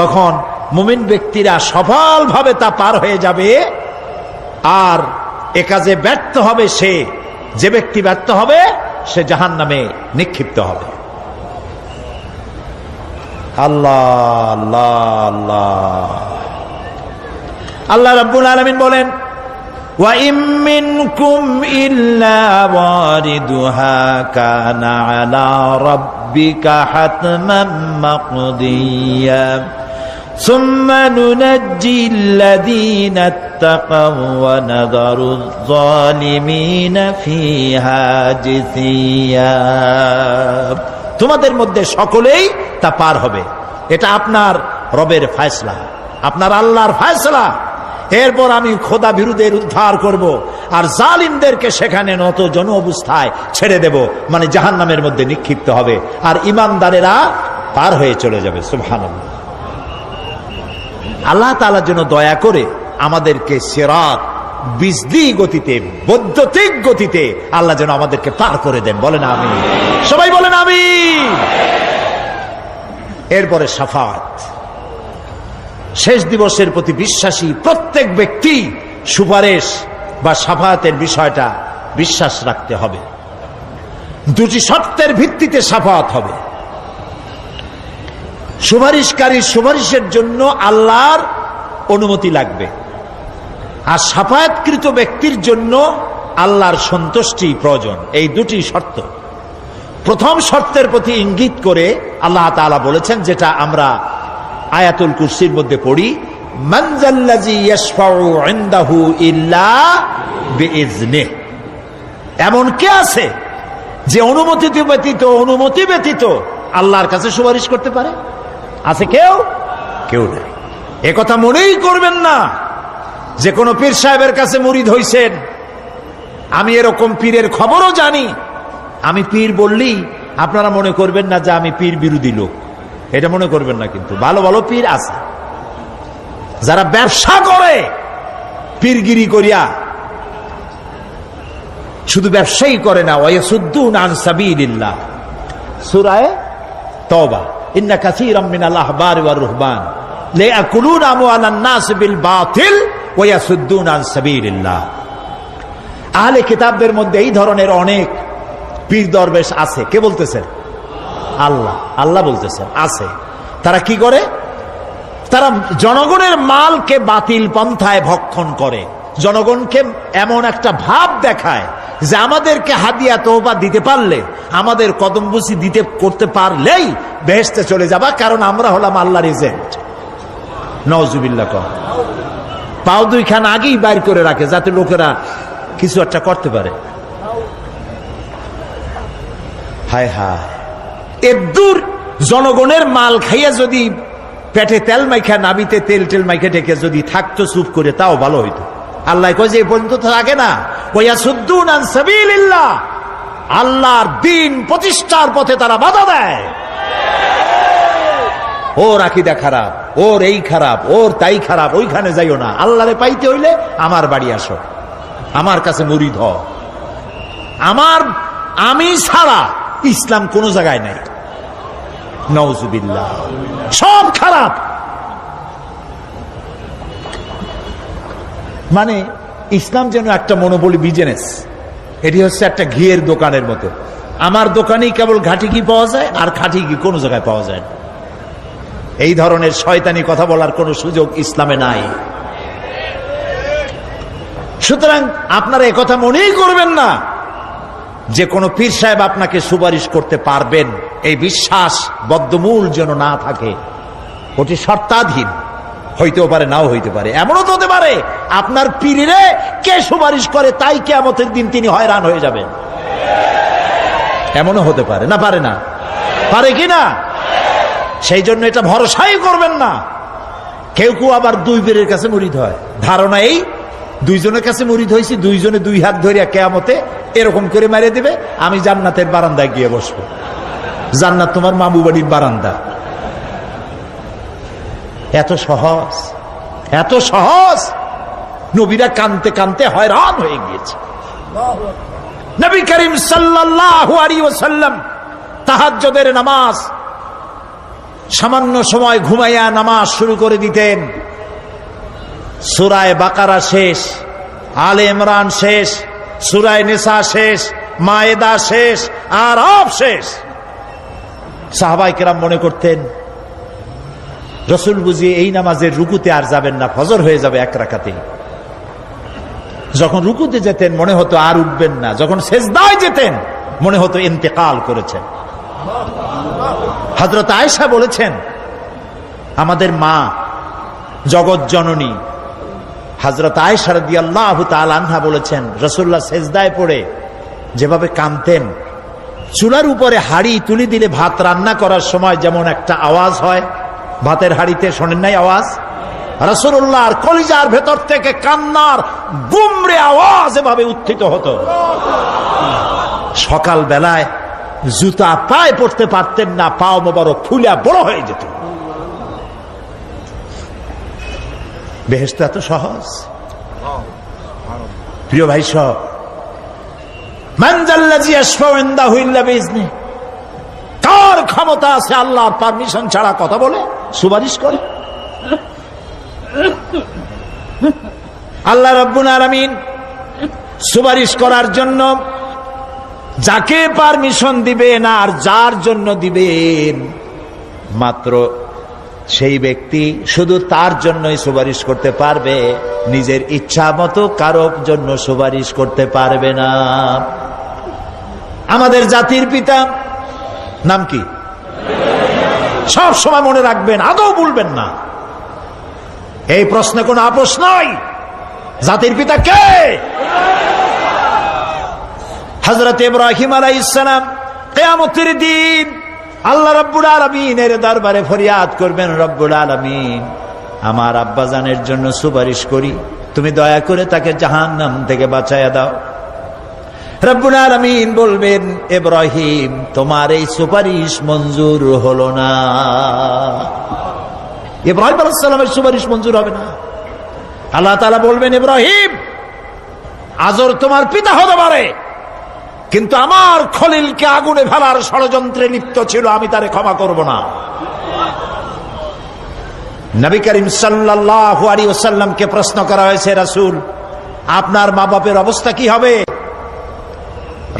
তখন মুমিন ব্যক্তিরা সফলভাবে তা পার হয়ে যাবে, আর এ কাজে ব্যর্থ হবে সে, যে ব্যক্তি ব্যর্থ হবে সে জাহান্নামে নিক্ষিপ্ত হবে। আল্লাহ আল্লাহ আল্লাহ। আল্লাহ রাব্বুল আলামিন বলেন, ওয়া ইম মিনকুম ইল্লা ওয়ারিদুহা কানা আলা রাব্বিকা হাতমান মাকদিয়া সুম্মা নুনাজ্জিল্লাযীনা ইত্তাকাও ওয়া নাযারুয যালিমিনা ফিহা জিসিয়া। তোমাদের মধ্যে সকলেই তা পার হবে, এটা আপনার রবের ফয়সালা, আপনার আল্লাহর ফয়সালা। এরপর আমি খোদা বিরুদ্ধের উদ্ধার করব, আর জালিমদেরকে সেখানে নত জন অবস্থায় ছেড়ে দেব, মানে জাহান্নামের মধ্যে নিক্ষিপ্ত হবে, আর ঈমানদারেরা পার হয়ে চলে যাবে। সুবহানাল্লাহ। আল্লাহ তাআলার জন্য দয়া করে আমাদেরকে সিরাত বিজলি গতিতে, বৈদ্যুতিক গতিতে আল্লাহ যেন আমাদেরকে পার করে দেন, বলেন আমিন। সবাই বলেন আমিন। এরপরে শাফাত, শেষ দিবসের প্রতি বিশ্বাসী প্রত্যেক ব্যক্তি সুপারিশ বা শাফাতের বিষয়টা বিশ্বাস রাখতে হবে। দুটি শর্তের ভিত্তিতে শাফাত হবে। সুপারিশকারী সুপারিশের জন্য আল্লাহর অনুমতি লাগবে, আর শাফায়াতকৃত ব্যক্তির জন্য আল্লাহর সন্তুষ্টি প্রয়োজন। এই দুটি শর্ত। প্রথম শর্তের প্রতি ইঙ্গিত করে আল্লাহ তাআলা বলেছেন, যেটা আমরা আয়াতুল কুরসির মধ্যে পড়ি, মান যাল্লাযী ইয়াশফাউ ইনদাহু ইল্লা বিইজনিহি। এমন কে আছে যে অনুমতি ব্যতীত আল্লাহর কাছে সুপারিশ করতে পারে? আছে কেউ? কেউ নাই। এ কথা মনেই করবেন না যে কোন পীর সাহেবের কাছে মুরিদ হইছেন। আমি এরকম পীরের খবরও জানি। আমি পীর বললেই আপনারা মনে করবেন না যে আমি পীর বিরোধী লোক, এটা মনে করবেন না। কিন্তু ভালো ভালো পীর আছে যারা ব্যবসা করে পীরগিরি করিয়া, শুধু ব্যবসায়ী করে না, ওয়ায়াসুদ্দুনা আন সাবিলিল্লাহ, সূরা তাওবা, ইন্না কাসীরাম মিনাল আহবারি ওয়ার রুহবান লায়াকুলুনা আমওয়ালান নাস বিল বাতিল ওয়ায়াসুদ্দুনা আন সাবিলিল্লাহ। আহলে কিতাবদের মধ্যে এই ধরনের অনেক পীর দরবেশ আছে। কে বলতেছেন? আল্লাহ। আল্লাহ বলতেছেন আছে। তারা কি করে? তারা জনগণের মালকে বাতিল পন্থায় ভক্ষণ করে, জনগণকে এমন একটা ভাব দেখায় যে আমাদেরকে হাদিয়া তওবা দিতে পারলে, আমাদের কদমবুসি দিতে করতে পারলেই বেহেশতে চলে যাবা, কারণ আমরা হলাম আল্লাহর এজেন্ট। নাউজুবিল্লাহ। পাও দুইখান আগেই বাইর করে রাখে যাতে লোকেরা কিছু একটা করতে পারে। হায় হায়, এদূর জনগণের মাল খাইয়া যদি পেটে তেল মাইখা, নাবিতে তেল টেল মাইখা ঢেকে যদি থাকতো চুপ করে, তাও ভালো হইতো। আল্লাহ কয় যে এই পর্যন্ত থাকে না, ওয়ায়াসুদ্দুনা আন সাবিলিল্লাহ, আল্লাহর দ্বীন প্রতিষ্ঠার পথে তারা বাধা দেয়। ওর আকীদা খারাপ, ওর এই খারাপ, ওর তাই খারাপ, ওইখানে যাইও না, আল্লাহরে পাইতে হইলে আমার বাড়ি আসো, আমার কাছে মুরিদ হও। আমি ছাড়া ইসলাম কোন জায়গায় নাই। নাউজুবিল্লাহ, সব খারাপ। মানে ইসলাম যেন একটা মনোপলি বিজনেস, এটি হচ্ছে একটা ঘিয়ের দোকানের মতো। আমার দোকানেই কেবল ঘাটি ঘি পাওয়া যায়, আর খাঁটি ঘি কোনো জায়গায় পাওয়া যায় না। এই ধরনের শয়তানি কথা বলার কোনো সুযোগ ইসলামে নাই। সুতরাং আপনারা একথা মনেই করবেন না যে কোনো পীর সাহেব আপনাকে সুপারিশ করতে পারবেন, এই বিশ্বাস বদ্ধমূল যেন না থাকে। ওটি শর্তাধীন, হইতেও পারে নাও হইতে পারে। এমনও তো হতে পারে আপনার পীরে কে সুপারিশ করে তাই কিয়ামতের দিন তিনি হয়রান হয়ে যাবেন, এমনও হতে পারে। না পারে না? পারে কি না? সেই জন্য এটা ভরসাই করবেন না। কেউ কেউ আবার দুই পীরের কাছে মুরিদ হয়, ধারণা এই দুইজনের কাছে মুরিদ হয়েছি, দুইজনে দুই হাত ধরিয়া কিয়ামতে এরকম করে মারে দেবে, আমি জান্নাতের বারান্দায় গিয়ে বসবো। জান্নাত তোমার মামু বাড়ির বারান্দা। এত সহজ, এত সহজ। নবীরা কানতে কানতে হয়রান হয়ে গিয়েছে। নবী করিম সাল্লাল্লাহু আলাইহি ওয়াসাল্লাম তাহাজ্জুদের নামাজ সামান্য সময় ঘুমাইয়া নামাজ শুরু করে দিতেন। সূরা বাকারা শেষ, আলে ইমরান শেষ, সূরা নিসা শেষ, মায়েদা শেষ, আরাফ শেষ। সাহাবায়ে কেরাম মনে করতেন রাসূল বুঝি এই নামাজের রুকুতে আর যাবেন না, ফজর হয়ে যাবে এক রাকাতে। যখন রুকুতে যেতেন মনে হতো আর উঠবেন না, যখন সেজদায় যেতেন মনে হতো ইন্তেকাল করেছেন। হযরত আয়েশা বলেছেন, আমাদের মা জগৎ জননী হযরত আয়েশা রাদিয়াল্লাহু তাআলা আনহা বলেছেন, রাসূলুল্লাহ সেজদায় পড়ে যেভাবে কাঁদতেন, চুলার উপরে হাড়ি তুলে দিলে ভাত রান্না করার সময় যেমন একটা আওয়াজ হয় ভাতের হাড়িতে, শোনেন নাই আওয়াজ? রাসূলুল্লাহর কলিজার ভেতর থেকে কান্নার গুমরে আওয়াজ এভাবে উত্থিত হতো। সকাল বেলায় জুতা পায়ে পড়তে পারতেন না, পাও মোবারক ফুলা বড় হয়ে যেত। বেহেশত এত সহজ। প্রিয় ভাই সব, মান যাল্লাযী ইয়াশফাউ ইনদাহু ইল্লা বিইজনিহি, কার ক্ষমতা আছে আল্লাহর পারমিশন ছাড়া কথা বলে সুপারিশ করে? আল্লাহ রাব্বুল আলামিন সুপারিশ করার জন্য যাকে পারমিশন দিবেন আর যার জন্য দিবেন মাত্র সেই ব্যক্তি শুধু তার জন্যই সুপারিশ করতে পারবে, নিজের ইচ্ছা মতো কারোর জন্য সুপারিশ করতে পারবে না। আমাদের জাতির পিতা নাম কি? সব সময় মনে রাখবেন, আদৌ ভুলবেন না। এই প্রশ্নে কোনো আপোষ নাই। জাতির পিতা কে? হযরত ইব্রাহিম আলাইহিস সালাম কিয়ামতের দিন আল্লাহ রাব্বুল আলামিনের দরবারে ফরিয়াদ করবেন, রব্বুল আলামিন আমার আব্বাজানের জন্য সুপারিশ করি, তুমি দয়া করে তাকে জাহান্নাম থেকে বাঁচায়া দাও। রব্বুল আলামিন বলবেন, ইব্রাহিম তোমার এই সুপারিশ মঞ্জুর হলো না। ইব্রাহিম আলাইহিস সালামের সুপারিশ মঞ্জুর হবে না। আল্লাহ তাআলা বলবেন, ইব্রাহিম আজর তোমার পিতা হতে পারে কিন্তু আমার খলিলকে আগুনে ফেলার ষড়যন্ত্রে লিপ্ত ছিল, আমি তারে ক্ষমা করব না। নবী করিম সাল্লাল্লাহু আলাইহি ওয়াসাল্লামকে প্রশ্ন করা হয়েছে, রাসূল আপনার মা বাপের অবস্থা কি হবে?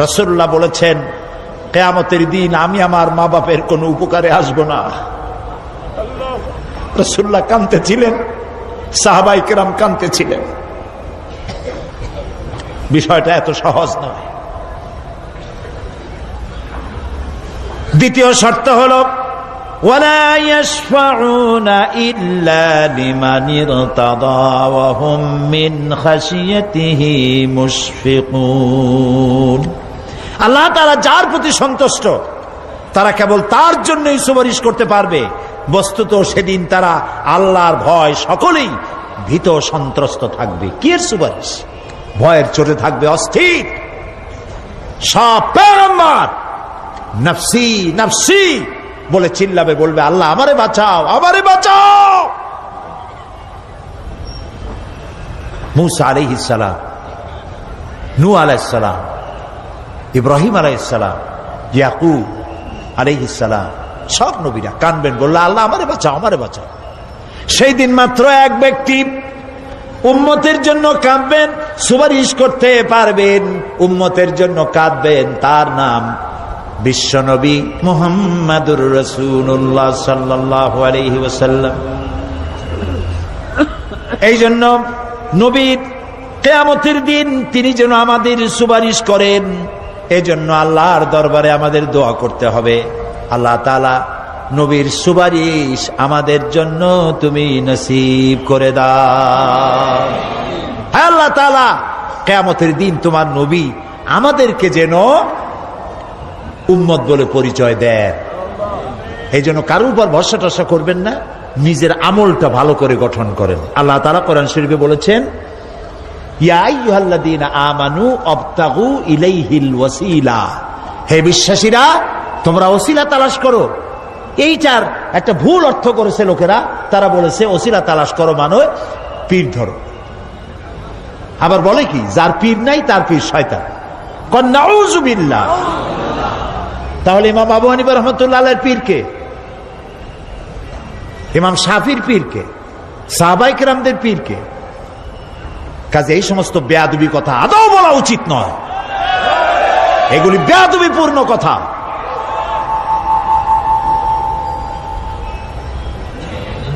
রাসূলুল্লাহ বলেছেন, কিয়ামতের দিন আমি আমার মা বাপের কোনো উপকারে আসব না। রাসূলুল্লাহ কাঁদতেছিলেন, সাহাবায়ে কেরাম কাঁদতেছিলেন। বিষয়টা এত সহজ নয়। দ্বিতীয় শর্ত হলো ওয়ালা ইয়াশফাউনা ইল্লা লিমান ইরতাদা ওয়া হুম মিন খাশিয়াতিহি মুশফিকুন। আল্লাহ তাআলা যার প্রতি সন্তুষ্ট তারা কেবল তার জন্যই সুপারিশ করতে পারবে। বস্তুত সেদিন তারা আল্লাহর ভয় সকলেই ভীত সন্ত্রস্ত থাকবে। কি এর সুপারিশ? ভয়ের চোটে থাকবে অস্থির। সব পয়গম্বর নফসি নফসি বলে চিল্লাবে, বলবে আল্লাহ আমারে বাঁচাও, আমারে বাঁচাও। মুসা আলাইহিস সালাম, নূহ আলাইহিস সালাম, ইব্রাহিম আলাইহিস সালাম, ইয়াকুব আলাইহিস সালাম, সব নবীরা কাঁদবেন, বললে আল্লাহ আমারে বাঁচাও, আমারে বাঁচাও। সেই দিন মাত্র এক ব্যক্তি উম্মতের জন্য কাঁদবেন, সুপারিশ করতে পারবেন, উম্মতের জন্য কাঁদবেন, তার নাম বিশ্বনবী মুহাম্মাদুর রাসূলুল্লাহ সাল্লাল্লাহু আলাইহি ওয়াসাল্লাম। এই জন্য নবীর কিয়ামতের দিন তিনি যেন আমাদের সুপারিশ করেন, এজন্য আল্লাহর দরবারে আমাদের দোয়া করতে হবে, আল্লাহ তাআলা নবীর সুপারিশ আমাদের জন্য তুমি নসিব করে দাও। হে আল্লাহ তাআলা, কিয়ামতের দিন তোমার নবী আমাদেরকে যেন উম্মত বলে পরিচয় দেন। এই জন্য কারোর উপর ভরসা টরসা করবেন না, নিজের আমলটা ভালো করে গঠন করেন। আল্লাহ তাআলা কোরআন শরীফে বলেছেন, ইয়া আইয়ুহাল্লাযীনা আমানু আবতাগু ইলাইহিল ওয়াসিলা। হে বিশ্বাসীরা, তোমরা ওসিলা তালাশ করো। এইটার একটা ভুল অর্থ করেছে লোকেরা, তারা বলেছে ওসিলা তালাশ করো মানে পীর ধরো। আবার বলে কি, যার পীর নাই তার পীর শয়তান। কন নাউযু বিল্লাহ। তাহলে ইমাম আবু হানিফা রাহমাতুল্লাহ আলাইহির পীর কে? ইমাম শাফির পীর কে? সাহাবায়ে কেরামদের পীর কে? কাজে এই সমস্ত বেয়াদবি কথা আদৌ বলা উচিত নয়, এগুলি বেয়াদবিপূর্ণ কথা।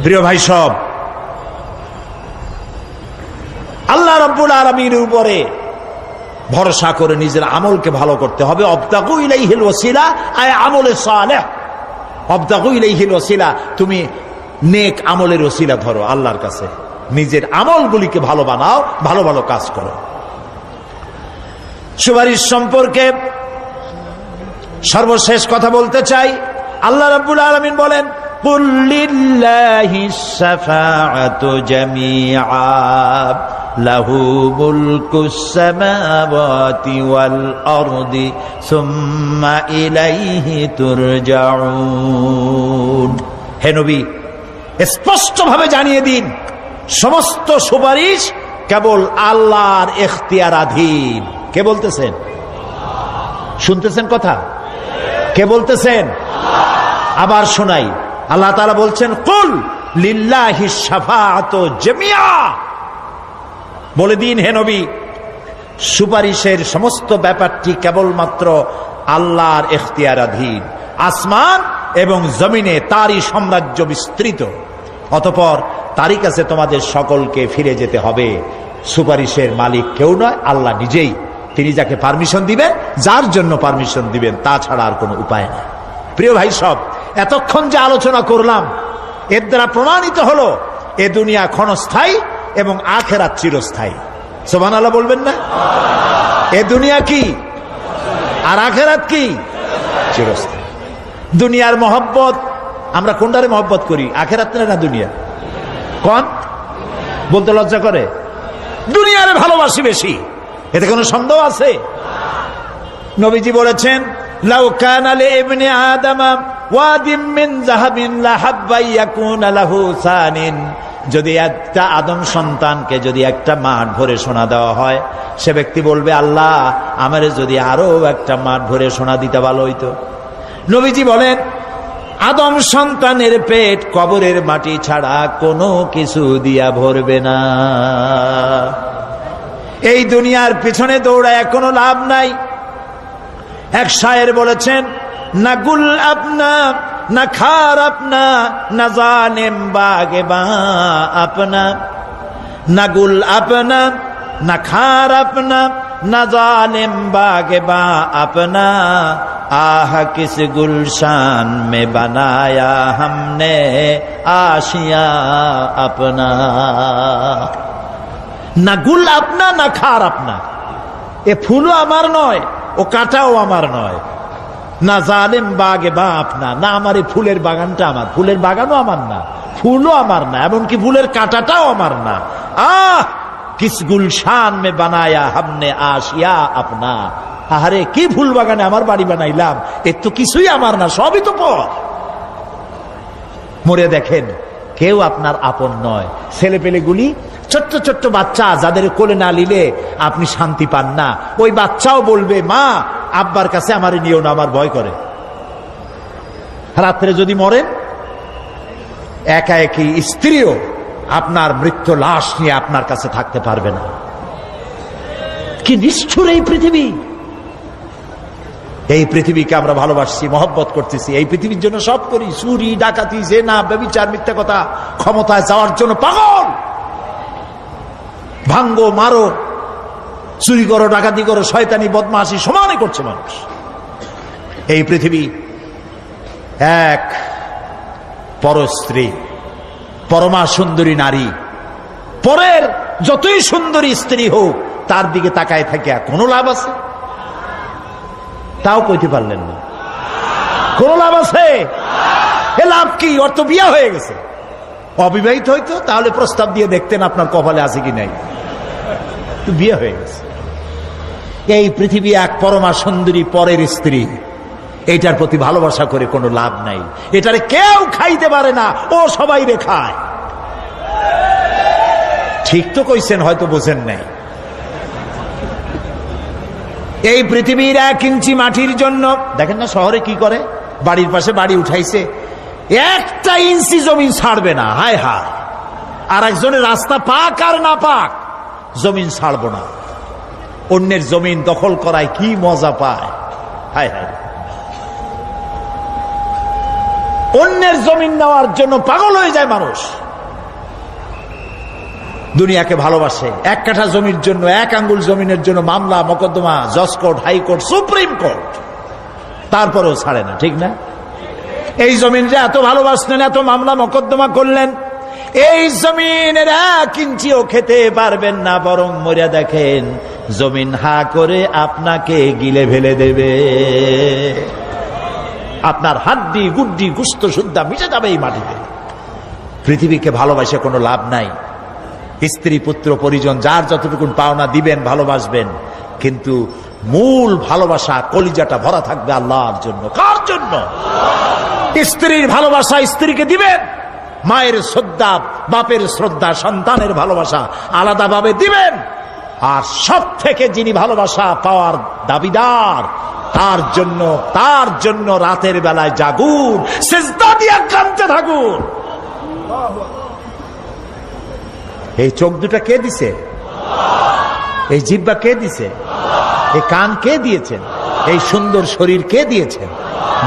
প্রিয় ভাই সব, আল্লাহ রাব্বুল আলামিনের উপরে ভরসা করে নিজের আমলকে ভালো করতে হবে। আবতাগু ইলাইহিল ওয়াসিলা আয় আমলে সালেহ। আবতাগু ইলাইহিল ওয়াসিলা, তুমি নেক আমলের ওসিলা ধরো আল্লাহর কাছে, নিজের আমলগুলিকে ভালো বানাও, ভালো ভালো কাজ করো। সুপারিশ সম্পর্কে সর্বশেষ কথা বলতে চাই। আল্লাহ রাব্বুল আলামিন বলেন, কুল লিল্লাহিস শাফাআতু জামিআ লাহু মুলকুস সামাওয়াতি ওয়াল আরদি সুম্মা ইলাইহি তুরজাউন। হে নবী, স্পষ্টভাবে জানিয়ে দিন, সমস্ত সুপারিশ কেবল আল্লাহর এখতিয়ারাধীন। কে বলতেছেন? শুনতেছেন কথা? কে বলতেছেন? আবার শোনাই, আল্লাহ তাআলা বলছেন, কুল লিল্লাহিস শাফাআতু জামিআ। বলে দিন হে নবী, সুপারিশের সমস্ত ব্যাপারটি কেবলমাত্র আল্লাহর এখতিয়ারাধীন। আসমান এবং জমিনে তারই সাম্রাজ্য বিস্তৃত, অতঃপর তারই কাছে তোমাদের সকলকে ফিরে যেতে হবে। সুপারিশের মালিক কেউ নয়, আল্লাহ নিজেই। তিনি যাকে পারমিশন দিবেন, যার জন্য পারমিশন দিবেন, তাছাড়া আর কোনো উপায় নেই। প্রিয় ভাই সব, এতক্ষণ যে আলোচনা করলাম এর দ্বারা প্রমাণিত হলো এ দুনিয়া ক্ষণস্থায়ী এবং আখিরাত চিরস্থায়ী। সুবহানাল্লাহ বলবেন না? এ দুনিয়া কি আর আখিরাত কি? চিরস্থায়ী। দুনিয়ার মহব্বত আমরা কোনটারে মহব্বত করি, আখিরাত না দুনিয়া? কোন বলতে লজ্জা করে? দুনিয়ারে ভালোবাসি বেশি, এতে কোনো সন্দেহ আছে? নবীজি বলেছেন, লাউ কানা লিইবনি আদম ওয়াদিম মিন যাহাবিন লাহাব্বা ইয়াকুনা লাহু সানিন যদি একটা আদম সন্তানকে যদি একটা মাঠ ভরে সোনা দেওয়া হয়, সে ব্যক্তি বলবে, আল্লাহ আমারে যদি আরো একটা মাঠ ভরে সোনা দিতে ভালো হইতো। নবীজি বলেন, আদম সন্তানের পেট কবরের মাটি ছাড়া কোনো কিছু দিয়া ভরবে না। এই দুনিয়ার পিছনে দৌড়ায় কোনো লাভ নাই। এক শায়ের বলেছেন, না গুল আপনা না খার আপনা না জানেম বাগে বা আপনা, না গুল আপনা না খার আপনা না জানেম বাগে বা আপনা, आह किस गुलशान में बनाया हमने आशिया अपना। না গুল আপনা না খার আপনা, এ ফুলও আমার নয়, ও কাঁটাও আমার নয়। না জালেম বাগে বা আপনা, না আমার এই ফুলের বাগানটা আমার, ফুলের বাগানও আমার না, ফুলও আমার না, এমনকি ফুলের কাঁটাটাও আমার না। আহ কিস গুলশান মে বানায়া হামনে আশিয়া আপনা, আরে কি ফুল বাগানে আমার বাড়ি বানাইলাম, এর তো কিছুই আমার না, সবই তো পর। মরে দেখেন কেউ আপনার আপন নয়। ছেলে পেলেগুলি, ছোট্ট ছোট্ট বাচ্চা যাদের কোলে না নিলে আপনি শান্তি পান না, ওই বাচ্চাও বলবে, মা আব্বার কাছে আমার নিও না, আমার ভয় করে। রাত্রে যদি মরেন, একা একই স্ত্রীও আপনার মৃত্যু লাশ নিয়ে আপনার কাছে থাকতে পারবে না। কি নিষ্ঠুর এই পৃথিবী! এই পৃথিবীকে আমরা ভালোবাসছি, মহব্বত করতেছি, এই পৃথিবীর জন্য সব করি, চুরি ডাকাতি জেনা ব্যভিচার মিথ্যা কথা, ক্ষমতায় যাওয়ার জন্য পাগল। ভাঙ্গো মারো, চুরি করো, ডাকাতি করো, শয়তানি বদমাশি সমানে করছে মানুষ। এই পৃথিবী এক পরস্ত্রী, পরমা সুন্দরী নারী, পরের যতই সুন্দরী স্ত্রী হোক তার দিকে তাকায় থাকে কোনো লাভ আছে? তাও কইতে পারলেন না। কোন লাভ আছে? এ লাভ কি? ওর তো বিয়ে হয়ে গেছে। অবিবাহিত হইতো তাহলে প্রস্তাব দিয়ে দেখতেন আপনার কপালে আছে কি নাই, বিয়ে হয়ে গেছে। এই পৃথিবী এক পরমা সুন্দরী পরের স্ত্রী, এইটার প্রতি ভালোবাসা করে কোনো লাভ নাই। এটারে কেউ খাইতে পারে না, ও সবাই রে খায়। ঠিক তো কইছেন, হয়তো বোঝেন নাই। এই পৃথিবীর 1 ইঞ্চি মাটির জন্য দেখেন না শহরে কি করে, বাড়ির পাশে বাড়ি উঠাইছে, 1 ইঞ্চি জমি ছাড়বে না। হায় হায়! আর একজনের রাস্তা পাক আর না পাক, জমিন ছাড়বো না। অন্যের জমিন দখল করায় কি মজা পায়! হায় হায়! অন্যের জমিন নেওয়ার জন্য পাগল হয়ে যায় মানুষ। দুনিয়াকে ভালোবাসে, 1 কাঠা জমির জন্য, 1 আঙ্গুল জমিনের জন্য মামলা মোকদ্দমা, জজ কোর্ট, হাইকোর্ট, সুপ্রিম কোর্ট, তারপরেও ছাড়ে না। ঠিক না? এই জমিনটা এত ভালোবাসলেন, এত মামলা মোকদ্দমা করলেন, এই জমিনের 1 ইঞ্চিও খেতে পারবেন না, বরং মরিয়া দেখেন জমিন হা করে আপনাকে গিলে ফেলে দেবে। আপনার হাড্ডি গুড্ডি গুস্ত সুদ্ধা মিশে যাবে এই মাটিতে। পৃথিবীকে ভালোবাসে কোনো লাভ নাই। স্ত্রী পুত্র পরিজন যার যতটুকু পাওনা দিবেন, ভালোবাসবেন, কিন্তু মূল ভালোবাসা কলিজাটা ভরা থাকবে আল্লাহর জন্য। কার জন্য? স্ত্রীর ভালোবাসা স্ত্রীকে দিবেন, মায়ের শ্রদ্ধা, বাপের শ্রদ্ধা, সন্তানের ভালোবাসা আলাদাভাবে দিবেন। আর সব থেকে যিনি ভালোবাসা পাওয়ার দাবিদার, তার জন্য রাতের বেলায় জাগুন, সিজদা দিয়ে কাঁদতে থাকুন। এই চোখ দুটা কে দিছে? এই জিহ্বা কে দিছে? এই কান কে দিয়েছেন? এই সুন্দর শরীর কে দিয়েছেন?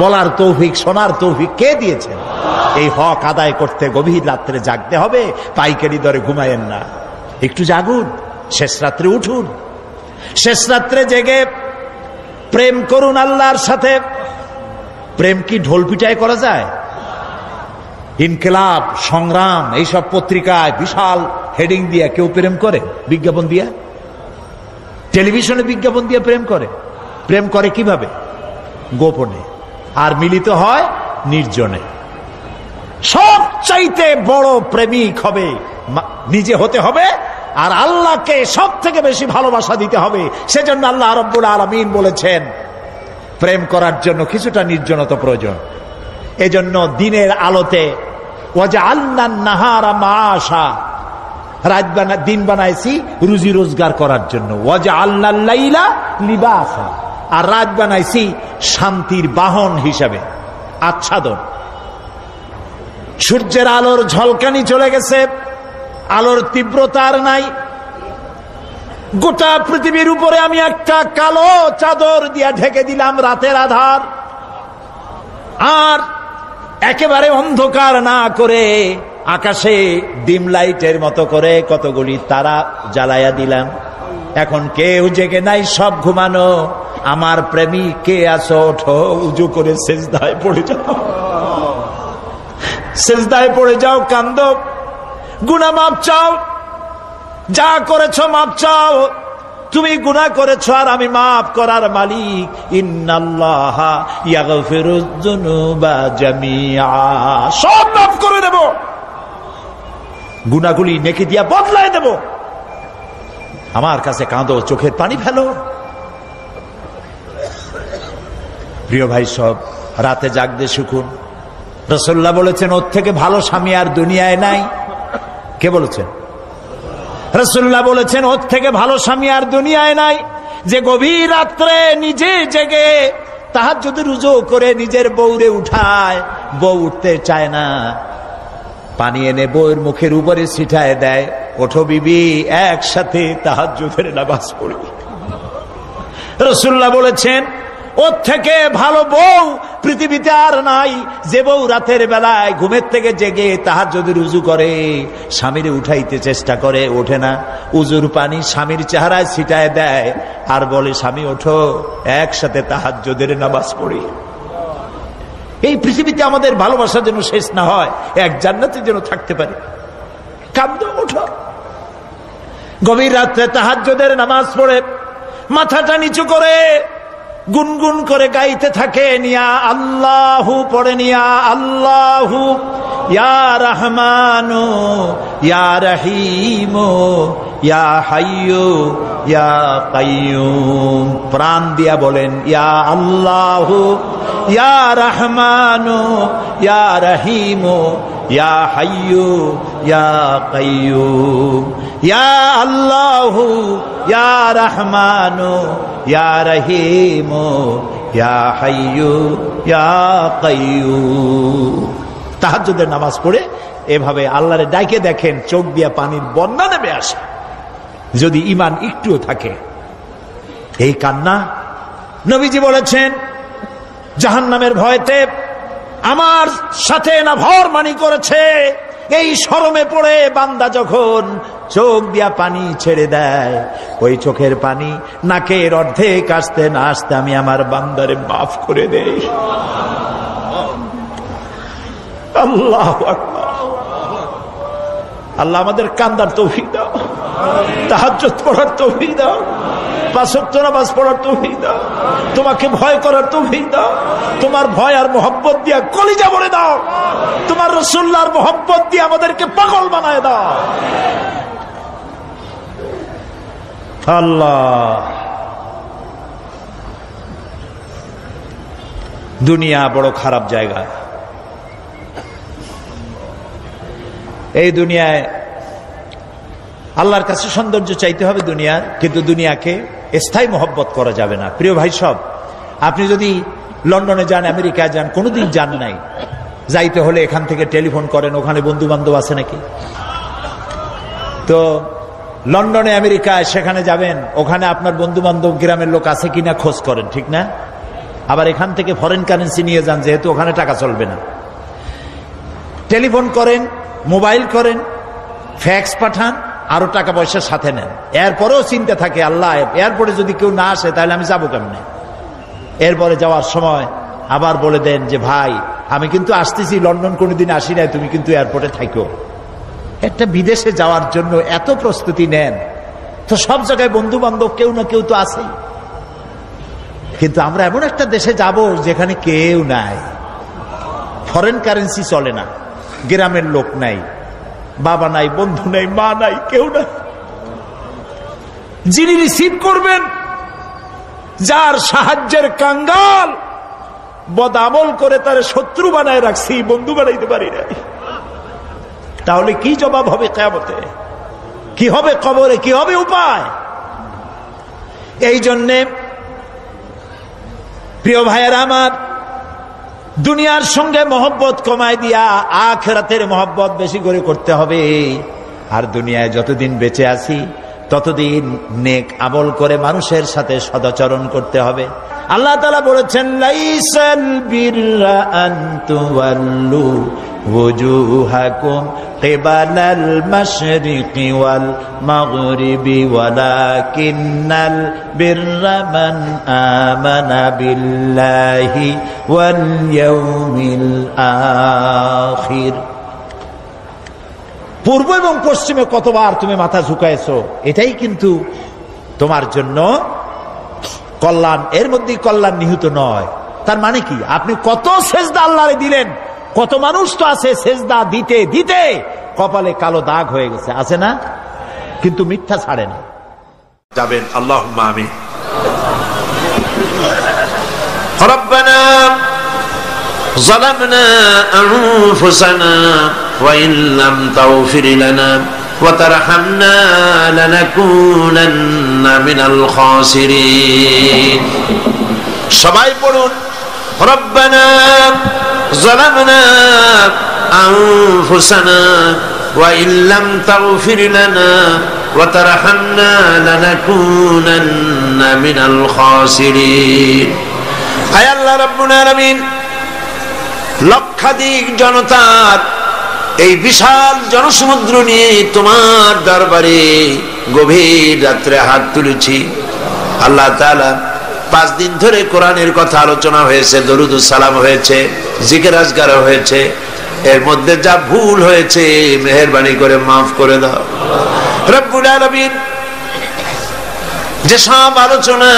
বলার তৌফিক, শোনার তৌফিক কে দিয়েছেন? এই হক আদায় করতে গভীর রাত্রে জাগতে হবে, পাইকারি দরে ঘুমায়েন না, একটু জাগুন, শেষ রাত্রে উঠুন, শেষ রাত্রে জেগে প্রেম করুন আল্লাহর সাথে। প্রেম কি ঢোল পিটায় করা যায়? ইনকিলাব, সংগ্রাম, এইসব পত্রিকায় বিশাল হেডিং দিয়ে কেউ প্রেম করে? বিজ্ঞাপন দিয়ে, টেলিভিশনে বিজ্ঞাপন দিয়ে প্রেম করে। প্রেম করে কিভাবে? গোপনে, আর মিলিত হয় নির্জনে। সবচাইতে বড় প্রেমিক হবে নিজে হতে হবে, আর আল্লাহকে সব থেকে বেশি ভালোবাসা দিতে হবে। সেজন্য আল্লাহ রাব্বুল আলামিন বলেছেন প্রেম করার জন্য কিছুটা নির্জনতা প্রয়োজন। এজন্য দিনের আলোতে ওয়াজআলনান নাহারা মাআশা, দিন বানাইছি রুজি রোজগার করার জন্য। ওয়াজআলনাল লাইলা লিবাসা, আর রাত বানাইছি শান্তির বাহন হিসাবে, আচ্ছাদন। সূর্যের আলোর ঝলকানি চলে গেছে, আলোর তীব্রতা আর নাই। গোটা পৃথিবীর উপরে আমি একটা কালো চাদর দিয়া ঢেকে দিলাম রাতের আধার, আর একেবারে অন্ধকার না করে আকাশে ডিম লাইটের মতো করে কতগুলি তারা জ্বালায়া দিলাম। এখন কেউ জেগে নাই, সব ঘুমানো। আমার প্রেমিক কে আছো, ওঠো, উজু করে সেজদায় পড়ে যাও, সেজদায় পড়ে যাও, কান্দো, গুনাহ মাপ চাও, যা করেছো মাপ চাও। তুমি গুনাহ করেছো আর আমি মাফ করার মালিক। ইন্নাল্লাহা ইয়াগফিরুয যুনুবা জামিআ, সব মাফ করে দেব, গুনাহগুলি নেকি দিয়া বদলায় দেব। আমার কাছে কাঁদো, চোখের পানি ফেলো। প্রিয় ভাই, সব রাতে জাগতে শিখুন। রাসূলুল্লাহ বলেছেন, ওর থেকে ভালো স্বামী আর দুনিয়ায় নাই। কে বলেছেন? রাসূলুল্লাহ বলেছেন, ওর থেকে ভালো স্বামী আর দুনিয়ায় নাই, যে গভীর রাত্রে নিজে জেগে তাহাজ্জুদের রুজু করে নিজের বউরে উঠায়। বউ উঠতে চায় না, পানি এনে বউয়ের মুখের উপরে ছিটায় দেয়, ওঠো বিবি, একসাথে তাহাজ্জুদের নামাজ পড়ি। রাসূলুল্লাহ বলেছেন, ওর থেকে ভালো বউ পৃথিবীতে আর নাই, যে বউ রাতের বেলায় ঘুমের থেকে জেগে তাহাজ্জুদের উযু করে, স্বামীরে উঠাইতে চেষ্টা করে, ওঠে না, উযুর পানি স্বামীর চেহারায় ছিটায় দেয় আর বলে, স্বামী ওঠো, একসাথে তাহাজ্জুদের নামাজ পড়ি। এই পৃথিবীতে আমাদের ভালোবাসা যেন শেষ না হয়, এক জান্নাতে যেন থাকতে পারে। কাঁদো, ওঠো। গভীর রাত্রে তাহাজ্জুদের নামাজ পড়ে মাথাটা নিচু করে গুনগুন করে গাইতে থাকেন, ইয়া আল্লাহু পড়েন, ইয়া আল্লাহু, ইয়া রহমানু, ইয়া রহিমু, ইয়া হাইয়ু, ইয়া কাইয়ুম। প্রাণ দিয়া বলেন, ইয়া আল্লাহু, ইয়া রহমানু, ইয়া রহিমু, ইয়া হাইয়ু, ইয়া কাইয়ুম। ইয়া আল্লাহু, ইয়া রহমানু, ইয়া রহিমু, ইয়া হাইয়ু, ইয়া কাইয়ুম। তাহাজ্জুদের নামাজ পড়ে এভাবে আল্লাহরে ডাকে দেখেন, চোখ দিয়া পানির বন্যা নেমে আসে, যদি ঈমান একটুও থাকে। এই কান্না, নবীজি বলেছেন, জাহান্নামের ভয়তে আমার সাথে না ভরমানি করেছে। এই শরমে পড়ে বান্দা যখন চোখ দিয়া পানি ছেড়ে দেয়, ওই চোখের পানি নাকের অর্ধেক আসতে না আসতে আমি আমার বান্দারে মাফ করে দেই। আল্লাহু আকবার। আল্লাহ আমাদের কান্দার তৌফিক দাও, তাহাজ্জুদ পড়ার তৌফিক দাও, পাঁচ ওয়াক্ত নামাজ পড়ার তৌফিক দাও, তোমাকে ভয় করার তৌফিক দাও, তোমার ভয় আর মোহব্বত দিয়া কলিজা ভরে দাও, তোমার রাসূলুল্লাহর মোহব্বত দিয়ে আমাদেরকে পাগল বানায় দাও। আল্লাহ, দুনিয়া বড় খারাপ জায়গা। এই দুনিয়ায় আল্লাহর কাছে সৌন্দর্য চাইতে হবে দুনিয়ার, কিন্তু দুনিয়াকে স্থায়ী মহব্বত করা যাবে না। প্রিয় ভাই সব, আপনি যদি লন্ডনে যান, আমেরিকায় যান, কোনোদিন যান নাই, যাইতে হলে এখান থেকে টেলিফোন করেন, ওখানে বন্ধু বান্ধব আছে নাকি। তো লন্ডনে আমেরিকায় সেখানে যাবেন, ওখানে আপনার বন্ধু বান্ধব গ্রামের লোক আছে কিনা খোঁজ করেন, ঠিক না? আবার এখান থেকে ফরেন কারেন্সি নিয়ে যান, যেহেতু ওখানে টাকা চলবে না। টেলিফোন করেন, মোবাইল করেন, ফ্যাক্স পাঠান, আরো টাকা পয়সা সাথে নেন। এরপরেও চিন্তা থাকে, আল্লাহ এরপরে যদি কেউ না আসে তাহলে আমি যাবো কেমনে। এরপরে যাওয়ার সময় আবার বলে দেন যে, ভাই আমি কিন্তু আসতেছি, লন্ডন কোনোদিন আসি নাই, তুমি কিন্তু এয়ারপোর্টে থাকো। একটা বিদেশে যাওয়ার জন্য এত প্রস্তুতি নেন, তো সব জায়গায় বন্ধু বান্ধব কেউ না কেউ তো আছেই। কিন্তু আমরা এমন একটা দেশে যাব যেখানে কেউ নাই, ফরেন কারেন্সি চলে না, গ্রামের লোক নাই, বাবা নাই, বন্ধু নাই, মা নাই, কেউ নাই। যিনি রিসিভ করবেন, যার সাহায্যের কাঙ্গাল, বদ আমল করে তার শত্রু বানায় রাখছি, বন্ধু বানাইতে পারি নাই। তাহলে কি জবাব হবে কিয়ামতে? কি হবে কবরে? কি হবে উপায়? এই জন্যে প্রিয় ভাইয়েরা আমার, দুনিয়ার সঙ্গে মহব্বত কমায় দিয়া আখিরাতের মহব্বত বেশি করে করতে হবে। আর দুনিয়ায় যতদিন বেঁচে আছি ততদিন নেক আমল করে মানুষের সাথে সদাচরণ করতে হবে। আল্লাহ তাআলা বলেছেন, লাইসাল বিররা আন তুওয়াল্লু ওয়াজুহাকুম কিবালাল মাশরিকি ওয়াল মাগরিবি ওয়ালাকিন্নাল বিররা মান আমানা বিল্লাহি ওয়াল ইয়াউমিল আখির। পূর্ব এবং পশ্চিমে কতবার তুমি মাথা ঝুঁকাইছো, এটাই কিন্তু তোমার জন্য কল্যাণ। এর মধ্যে কল্যাণ নিহিত নয়। তার মানে কি? আপনি কত সেজদা আল্লাহরে দিলেন, কত মানুষ তো আছে সেজদা দিতে দিতে কপালে কালো দাগ হয়ে গেছে, আছে না? কিন্তু মিথ্যা ছাড়ে না। যাবেন আল্লাহুম্মা আমিন। রব্বানা যালামনা আনফুসানা ওয়া ইন লাম তাগফির লানা ওয়া তারহামনা লানাকুনান্না মিনাল খাসিরিন। সবাই পড়ুন, রব্বানা যালামনা আনফুসানা ওয়া ইন লাম তাগফির লানা ওয়া তারহামনা লানাকুনান্না মিনাল খাসিরিন। আয় আল্লাহ রাব্বুল আলামিন, লক্ষাধিক জনতার এই বিশাল জনসমুদ্র নিয়ে তোমার দরবারে গভীর রাত্রে হাত তুলেছি। আল্লাহ তাআলা 5 দিন ধরে কোরআনের কথা আলোচনা হয়েছে, দরুদ ও সালাম হয়েছে, জিকির আজকার হয়েছে। এর মধ্যে যা ভুল হয়েছে মেহেরবানি করে মাফ করে দাও রব্বুল আলামিন। যে সব আলোচনা,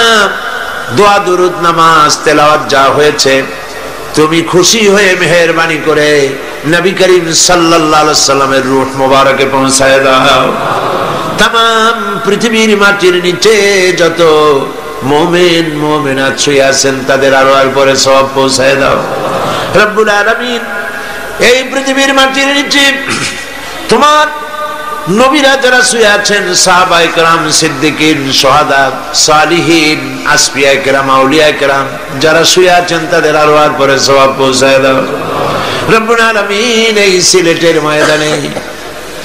দোয়া, দুরুদ, নামাজ, তেলাওয়াত যা হয়েছে, তুমি খুশি হয়ে মেহেরবানি করে নবী করিম সাল্লাল্লাহু আলাইহি সাল্লামের রূহ মোবারকে পৌঁছায় দাও। तमाम পৃথিবীর মাটির নিচে যত মুমিন মুমিনাত শুয়ে আছেন তাদের আরো পরে সওয়াব পৌঁছায় দাও রব্বুল আলামিন। এই পৃথিবীর মাটির নিচে তোমার নবীরা যারা শুয়ে আছেন, সাহাবায়ে কেরাম, সিদ্দিকিন, শুহাদা, সালিহিন, আসফিয়ায়ে কেরাম, আউলিয়ায়ে কেরাম যারা শুয়ে আছেন তাদের আরো পরে সওয়াব পৌঁছায় দাও রব্বুল আলামিন। এই সিলেটের ময়দানে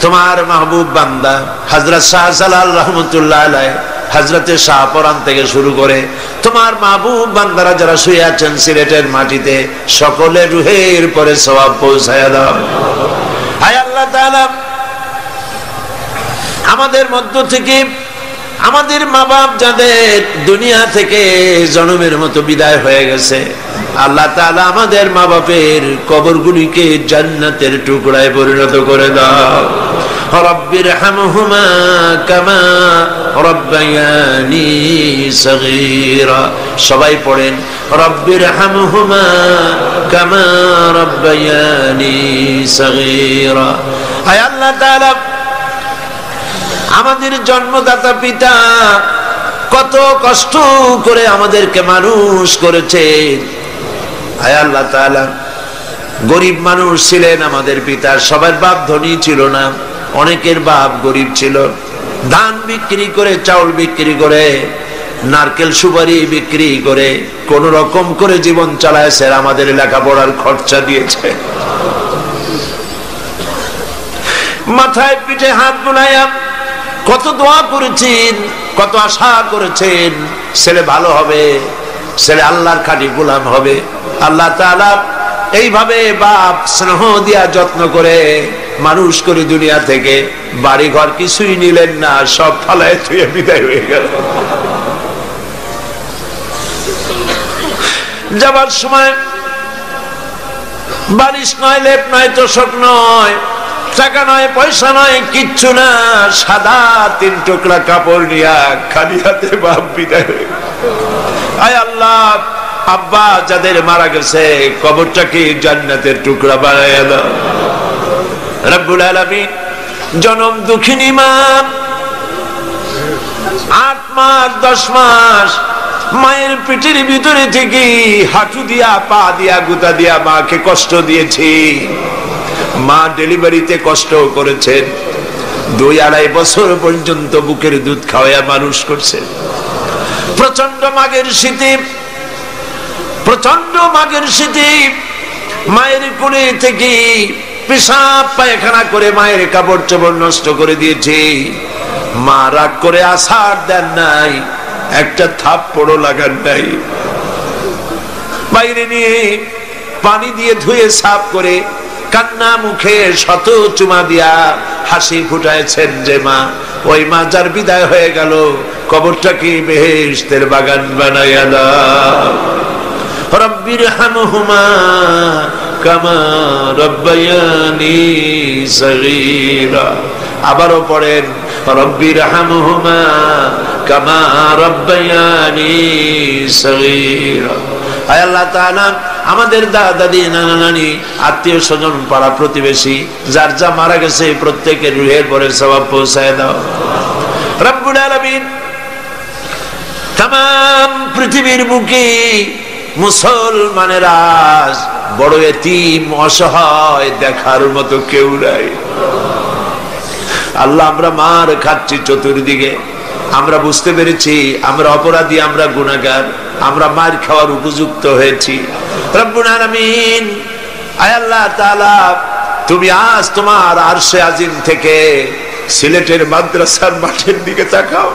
তোমার মাহবুব বান্দা হযরত শাহজালাল রহমাতুল্লাহ আলাইহি, হযরতে শাহপরান থেকে শুরু করে তোমার মাহবুব বান্দারা যারা শুয়ে আছেন সিলেটের মাটিতে, সকলের রুহের পরে সওয়াব পৌঁছায় দাও। হায় আল্লাহ তাআলা, আমাদের মধ্য থেকে আমাদের মা বাপ যাদের দুনিয়া থেকে জন্মের মতো বিদায় হয়ে গেছে, আল্লাহ তাআলা আমাদের মা বাপের কবরগুলিকে জান্নাতের টুকরায় পরিণত করে দাও। রব্বিরহামহুমা কামা রব্বায়ানি সগীরা। সবাই পড়েন, রব্বিরহামহুমা কামা রব্বায়ানি সগীরা। আয় আল্লাহ তাআলা, আমাদের জন্মদাতা পিতা কত কষ্ট করে আমাদেরকে মানুষ করেছে। আয় আল্লাহ তাআলা, গরিব মানুষ ছিলেন আমাদের পিতা, সবার বাপ ধনী ছিল না, অনেকের বাপ গরিব ছিল। ধান বিক্রি করে, চাউল বিক্রি করে, নারকেল সুপারি বিক্রি করে কোন রকম করে জীবন চালায়ছে, আমাদের লেখাপড়ার খরচা দিয়েছে। মাথায় পিঠে হাত বুলাইয়া কত দোয়া করেছেন, কত আশা করেছেন ছেলে ভালো হবে, ছেলে আল্লাহর খাঁটি গোলাম হবে। আল্লাহ তাআলা এইভাবে বাপ স্নেহ দিয়া যত্ন করে মানুষ করে দুনিয়া থেকে বাড়ি ঘর কিছুই নিলেন না, সব ফালায় থুয়ে বিদায় হয়ে গেল। যাবার সময় বালিশ নয়, লেপ নয়, তোষক নয়, টাকা নয়, পয়সা নয়, কিচ্ছু না, সাদা 3 টুকরা কাপড় নিয়া খালি হাতে বাপ বিদায় হয়ে গেল। আয় আল্লাহ, আব্বা যাদের মারা গেছে কবরটাকে জান্নাতের টুকরা বানাইয়া দাও রব্বুল আলামিন। জনম দুঃখিনী মা 8 মাস 10 মাস মায়ের পেটের ভিতরে থেকে হাঁটু দিয়া, পা দিয়া, গুতা দিয়া মাকে কষ্ট দিয়েছি। মা ডেলিভারিতে কষ্ট করেছেন, 2-2.5 বছর পর্যন্ত বুকের দুধ খাওয়াইয়া মানুষ করছেন। প্রচন্ড মাঘের শীতে মায়ের কোলে থেকে পেশাব পায়খানা করে মায়ের কাপড় চোপড় নষ্ট করে দিয়েছে। মা রাগ করে আছাড় দেন নাই, একটা থাপ্পড়ও লাগান নাই। বাইরে নিয়ে পানি দিয়ে ধুয়ে সাফ করে কান্না মুখে শত চুমা দিয়া হাসি ফুটাইছেন যে মা, ওই মা যার বিদায় হয়ে গেল, কবরটাকে বেহেশতের বাগান বানাইয়া দাও। রব্বির হামহুমা কামা রব্বায়ানি সগীরা। আবারও পড়েন, রব্বির হামহুমা কামা রব্বায়ানি সগীরা। আয় আল্লাহ তাআলা, আমাদের দাদা-দাদি, নানা-নানি, আত্মীয় স্বজন, পাড়া প্রতিবেশী যার যা মারা গেছে প্রত্যেকের রুহের পরে সওয়াব পৌঁছায় দাও রব্বুল আলামিন। তামাম পৃথিবীর বুকে মুসলমানেরা বড় এতিম, অসহায়, দেখার মতো কেউ নাই। আল্লাহ, আমরা মার খাচ্ছি চতুর্দিকে, আমরা বুঝতে পেরেছি আমরা অপরাধী, আমরা গুনাহগার, আমরা মার খাওয়ার উপযুক্ত হয়েছি। রব্বুল আলামিন, আয় আল্লাহ তাআলা, তুমি আজ তোমার আরশে আজিম থেকে সিলেটের মাদ্রাসার মাঠের দিকে তাকাও,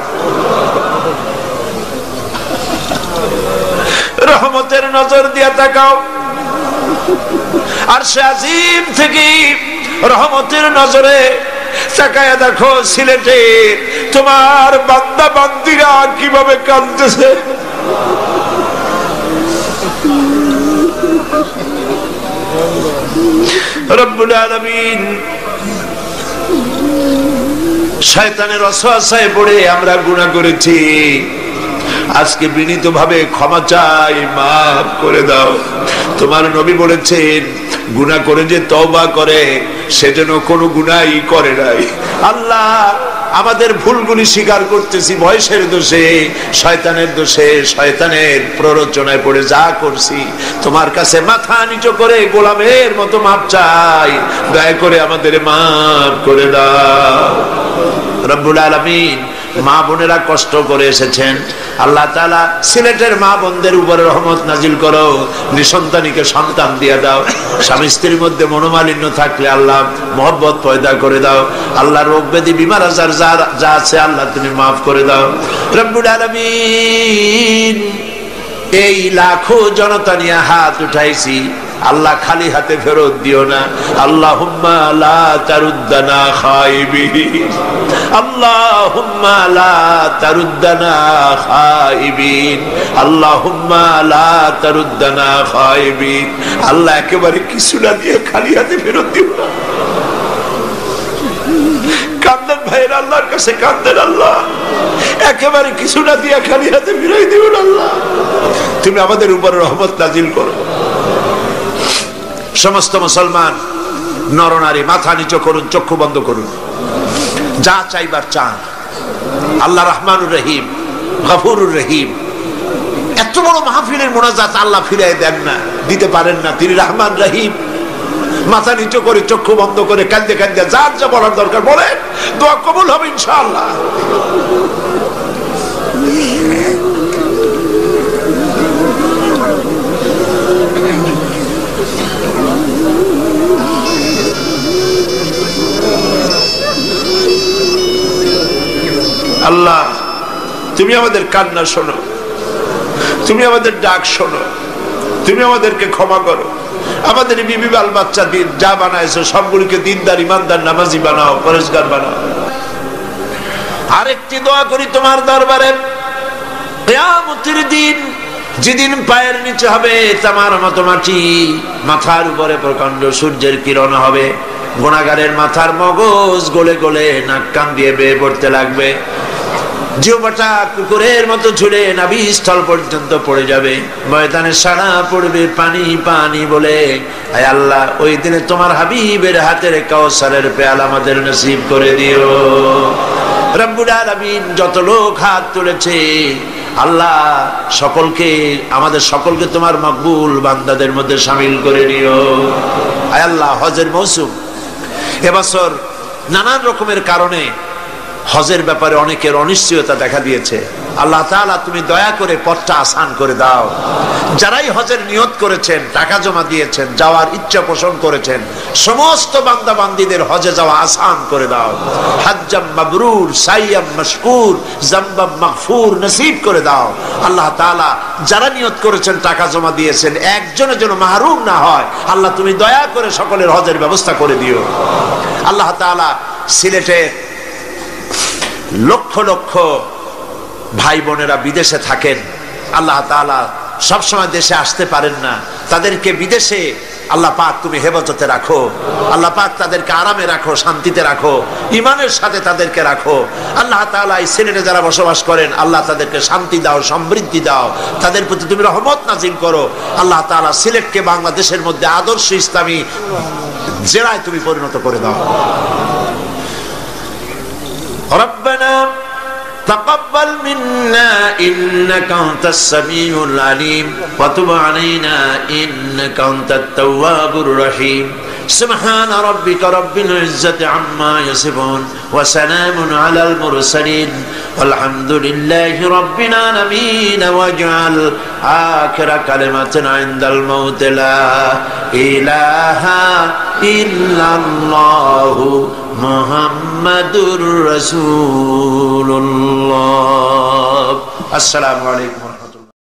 রহমতের নজর দিয়া তাকাও। আরশে আজিম থেকে রহমতের নজরে তাকায়া দেখো সিলেটে তোমার বান্দা বান্দিরা কিভাবে কাঁদতেছে। রব্বুল আলামিন, শয়তানের ওয়াসওয়াসায় পড়ে আমরা গুনাহ করেছি, আজকে বিনীতভাবে ক্ষমা চাই, মাফ করে দাও। তোমার নবী বলেছেন, গুনাহ করে যে তওবা করে সে যেন কোনো গুনাহই করে নাই। আল্লাহ, আমাদের ভুলগুলি স্বীকার করতেছি, বয়সের দোষে, শয়তানের দোষে, শয়তানের প্ররোচনায় পড়ে যা করছি, তোমার কাছে মাথা নিচু করে গোলামের মতো মাপ চাই, দয়া করে আমাদের মাফ করে দাও রব্বুল আলামিন। মা বোনেরা কষ্ট করে এসেছেন, আল্লাহ তাআলা সিলেটের মা বোনদের উপরে রহমত নাজিল করো, নিঃসন্তানীকে সন্তান দিয়ে দাও। স্বামী স্ত্রীর মধ্যে মনোমালিন্য থাকলে আল্লাহ মহব্বত পয়দা করে দাও। আল্লাহ, রোগ ব্যাধি বিমার আজার যা আছে আল্লাহ তুমি মাফ করে দাও রব্বুল আলামিন। এই লাখো জনতা নিয়ে হাত উঠাইছি, আল্লাহ খালি হাতে ফেরত দিও না। আল্লাহুম্মা লা তারুদ্দানা খাইবিন, আল্লাহুম্মা লা তারুদ্দানা খাইবিন, আল্লাহুম্মা লা তারুদ্দানা খাইবিন। আল্লাহ, একেবারে কিছু না দিয়ে খালি হাতে ফেরত দিও না। কান্দেন ভাইয়ের, আল্লাহর কাছে কান্দেন, আল্লাহ একেবারে কিছু না দিয়ে খালি হাতে ফিরাই দিও না। আল্লাহ, তুমি আমাদের উপরে রহমত নাজিল করো। সমস্ত মুসলমান নরনারী মাথা নিচু করুন, চক্ষু বন্ধ করুন, যা চাইবার চান। আল্লাহ রহমানুর রহিম, গফুরুর রহিম। এত বড় মাহফিলের মোনাজাত আল্লাহ ফিরাই দেন না, দিতে পারেন না। তিনি রহমান রহিম। মাথা নিচু করে, চক্ষু বন্ধ করে, কাঁদতে কাঁদতে যার যা বলার দরকার বলেন, দোয়া কবুল হবে ইনশাআল্লাহ। আল্লাহ, তুমি আমাদের কান্না শোনো, তুমি আমাদের ডাক শোনো, তুমি আমাদেরকে ক্ষমা করো। আমাদের বিবি বাল বাচ্চা দিন যা বানাইছো সবগুলিকে দিনদার, ইমানদার, নামাজি বানাও, পরেশগার বানাও। আরেকটি দোয়া করি তোমার দরবারে, কিয়ামতের দিন যেদিন পায়ের নিচে হবে তামার মতো মাটি, মাথার উপরে প্রকাণ্ড সূর্যের কিরণ হবে, গুনাহগারের মাথার মগজ গলে গলে নাক কান দিয়ে বেয়ে পড়তে লাগবে, জিহ্বাটা কুকুরের মতো ঝুলে নাভিস্থল পর্যন্ত পড়ে যাবে, ময়দানে সাড়া পড়বে পানি পানি বলে। আয় আল্লাহ, ওই দিনে তোমার হাবিবের হাতের কাউসারের পেয়ালা আমাদের নসিব করে দিও রব্বুল আলামিন। যত লোক হাত তুলেছে আল্লাহ, সকলকে, আমাদের সকলকে তোমার মকবুল বান্দাদের মধ্যে শামিল করে নিও। আয় আল্লাহ, হজের মৌসুম এবছর নানান রকমের কারণে হজের ব্যাপারে অনেকের অনিশ্চয়তা দেখা দিয়েছে। আল্লাহ তাআলা তুমি দয়া করে পথটা আসান করে দাও। যারাই হজের নিয়ত করেছেন, টাকা জমা দিয়েছেন, যাওয়ার ইচ্ছা পোষণ করেছেন, সমস্ত বান্দা বান্দীদের হজে যাওয়া আসান করে দাও। হাজ্জাম মাবরুর, সাইয়াম মাশকুর, জামবাম মাগফুর নসিব করে দাও। আল্লাহ তাআলা যারা নিয়ত করেছেন, টাকা জমা দিয়েছেন, একজনের জন্য মাহরুম না হয় আল্লাহ তুমি দয়া করে সকলের হজের ব্যবস্থা করে দিও। আল্লাহ তাআলা সিলেটে লক্ষ লক্ষ ভাই বোনেরা বিদেশে থাকেন, আল্লাহ তাআলা সবসময় দেশে আসতে পারেন না, তাদেরকে বিদেশে আল্লাহ পাক তুমি হেফাজতে রাখো। আল্লাহ পাক তাদেরকে আরামে রাখো, শান্তিতে রাখো, ঈমানের সাথে তাদেরকে রাখো। আল্লাহ তাআলা এই সিলেটে যারা বসবাস করেন, আল্লাহ তাদেরকে শান্তি দাও, সমৃদ্ধি দাও, তাদের প্রতি তুমি রহমত নাজিল করো। আল্লাহ তাআলা সিলেটকে বাংলাদেশের মধ্যে আদর্শ ইসলামী জেলায় তুমি পরিণত করে দাও। ربنا تقبل منا إنك أنت السميع العليم وتب علينا إنك أنت التواب الرحيم سبحان ربك رب العزة عما يصفون وسلام على المرسلين والحمد لله رب العالمين واجعل آخر كلمة عند الموت لا إله إلا الله মুহাম্মাদুর রাসূলুল্লাহ। আসসালামু আলাইকুম।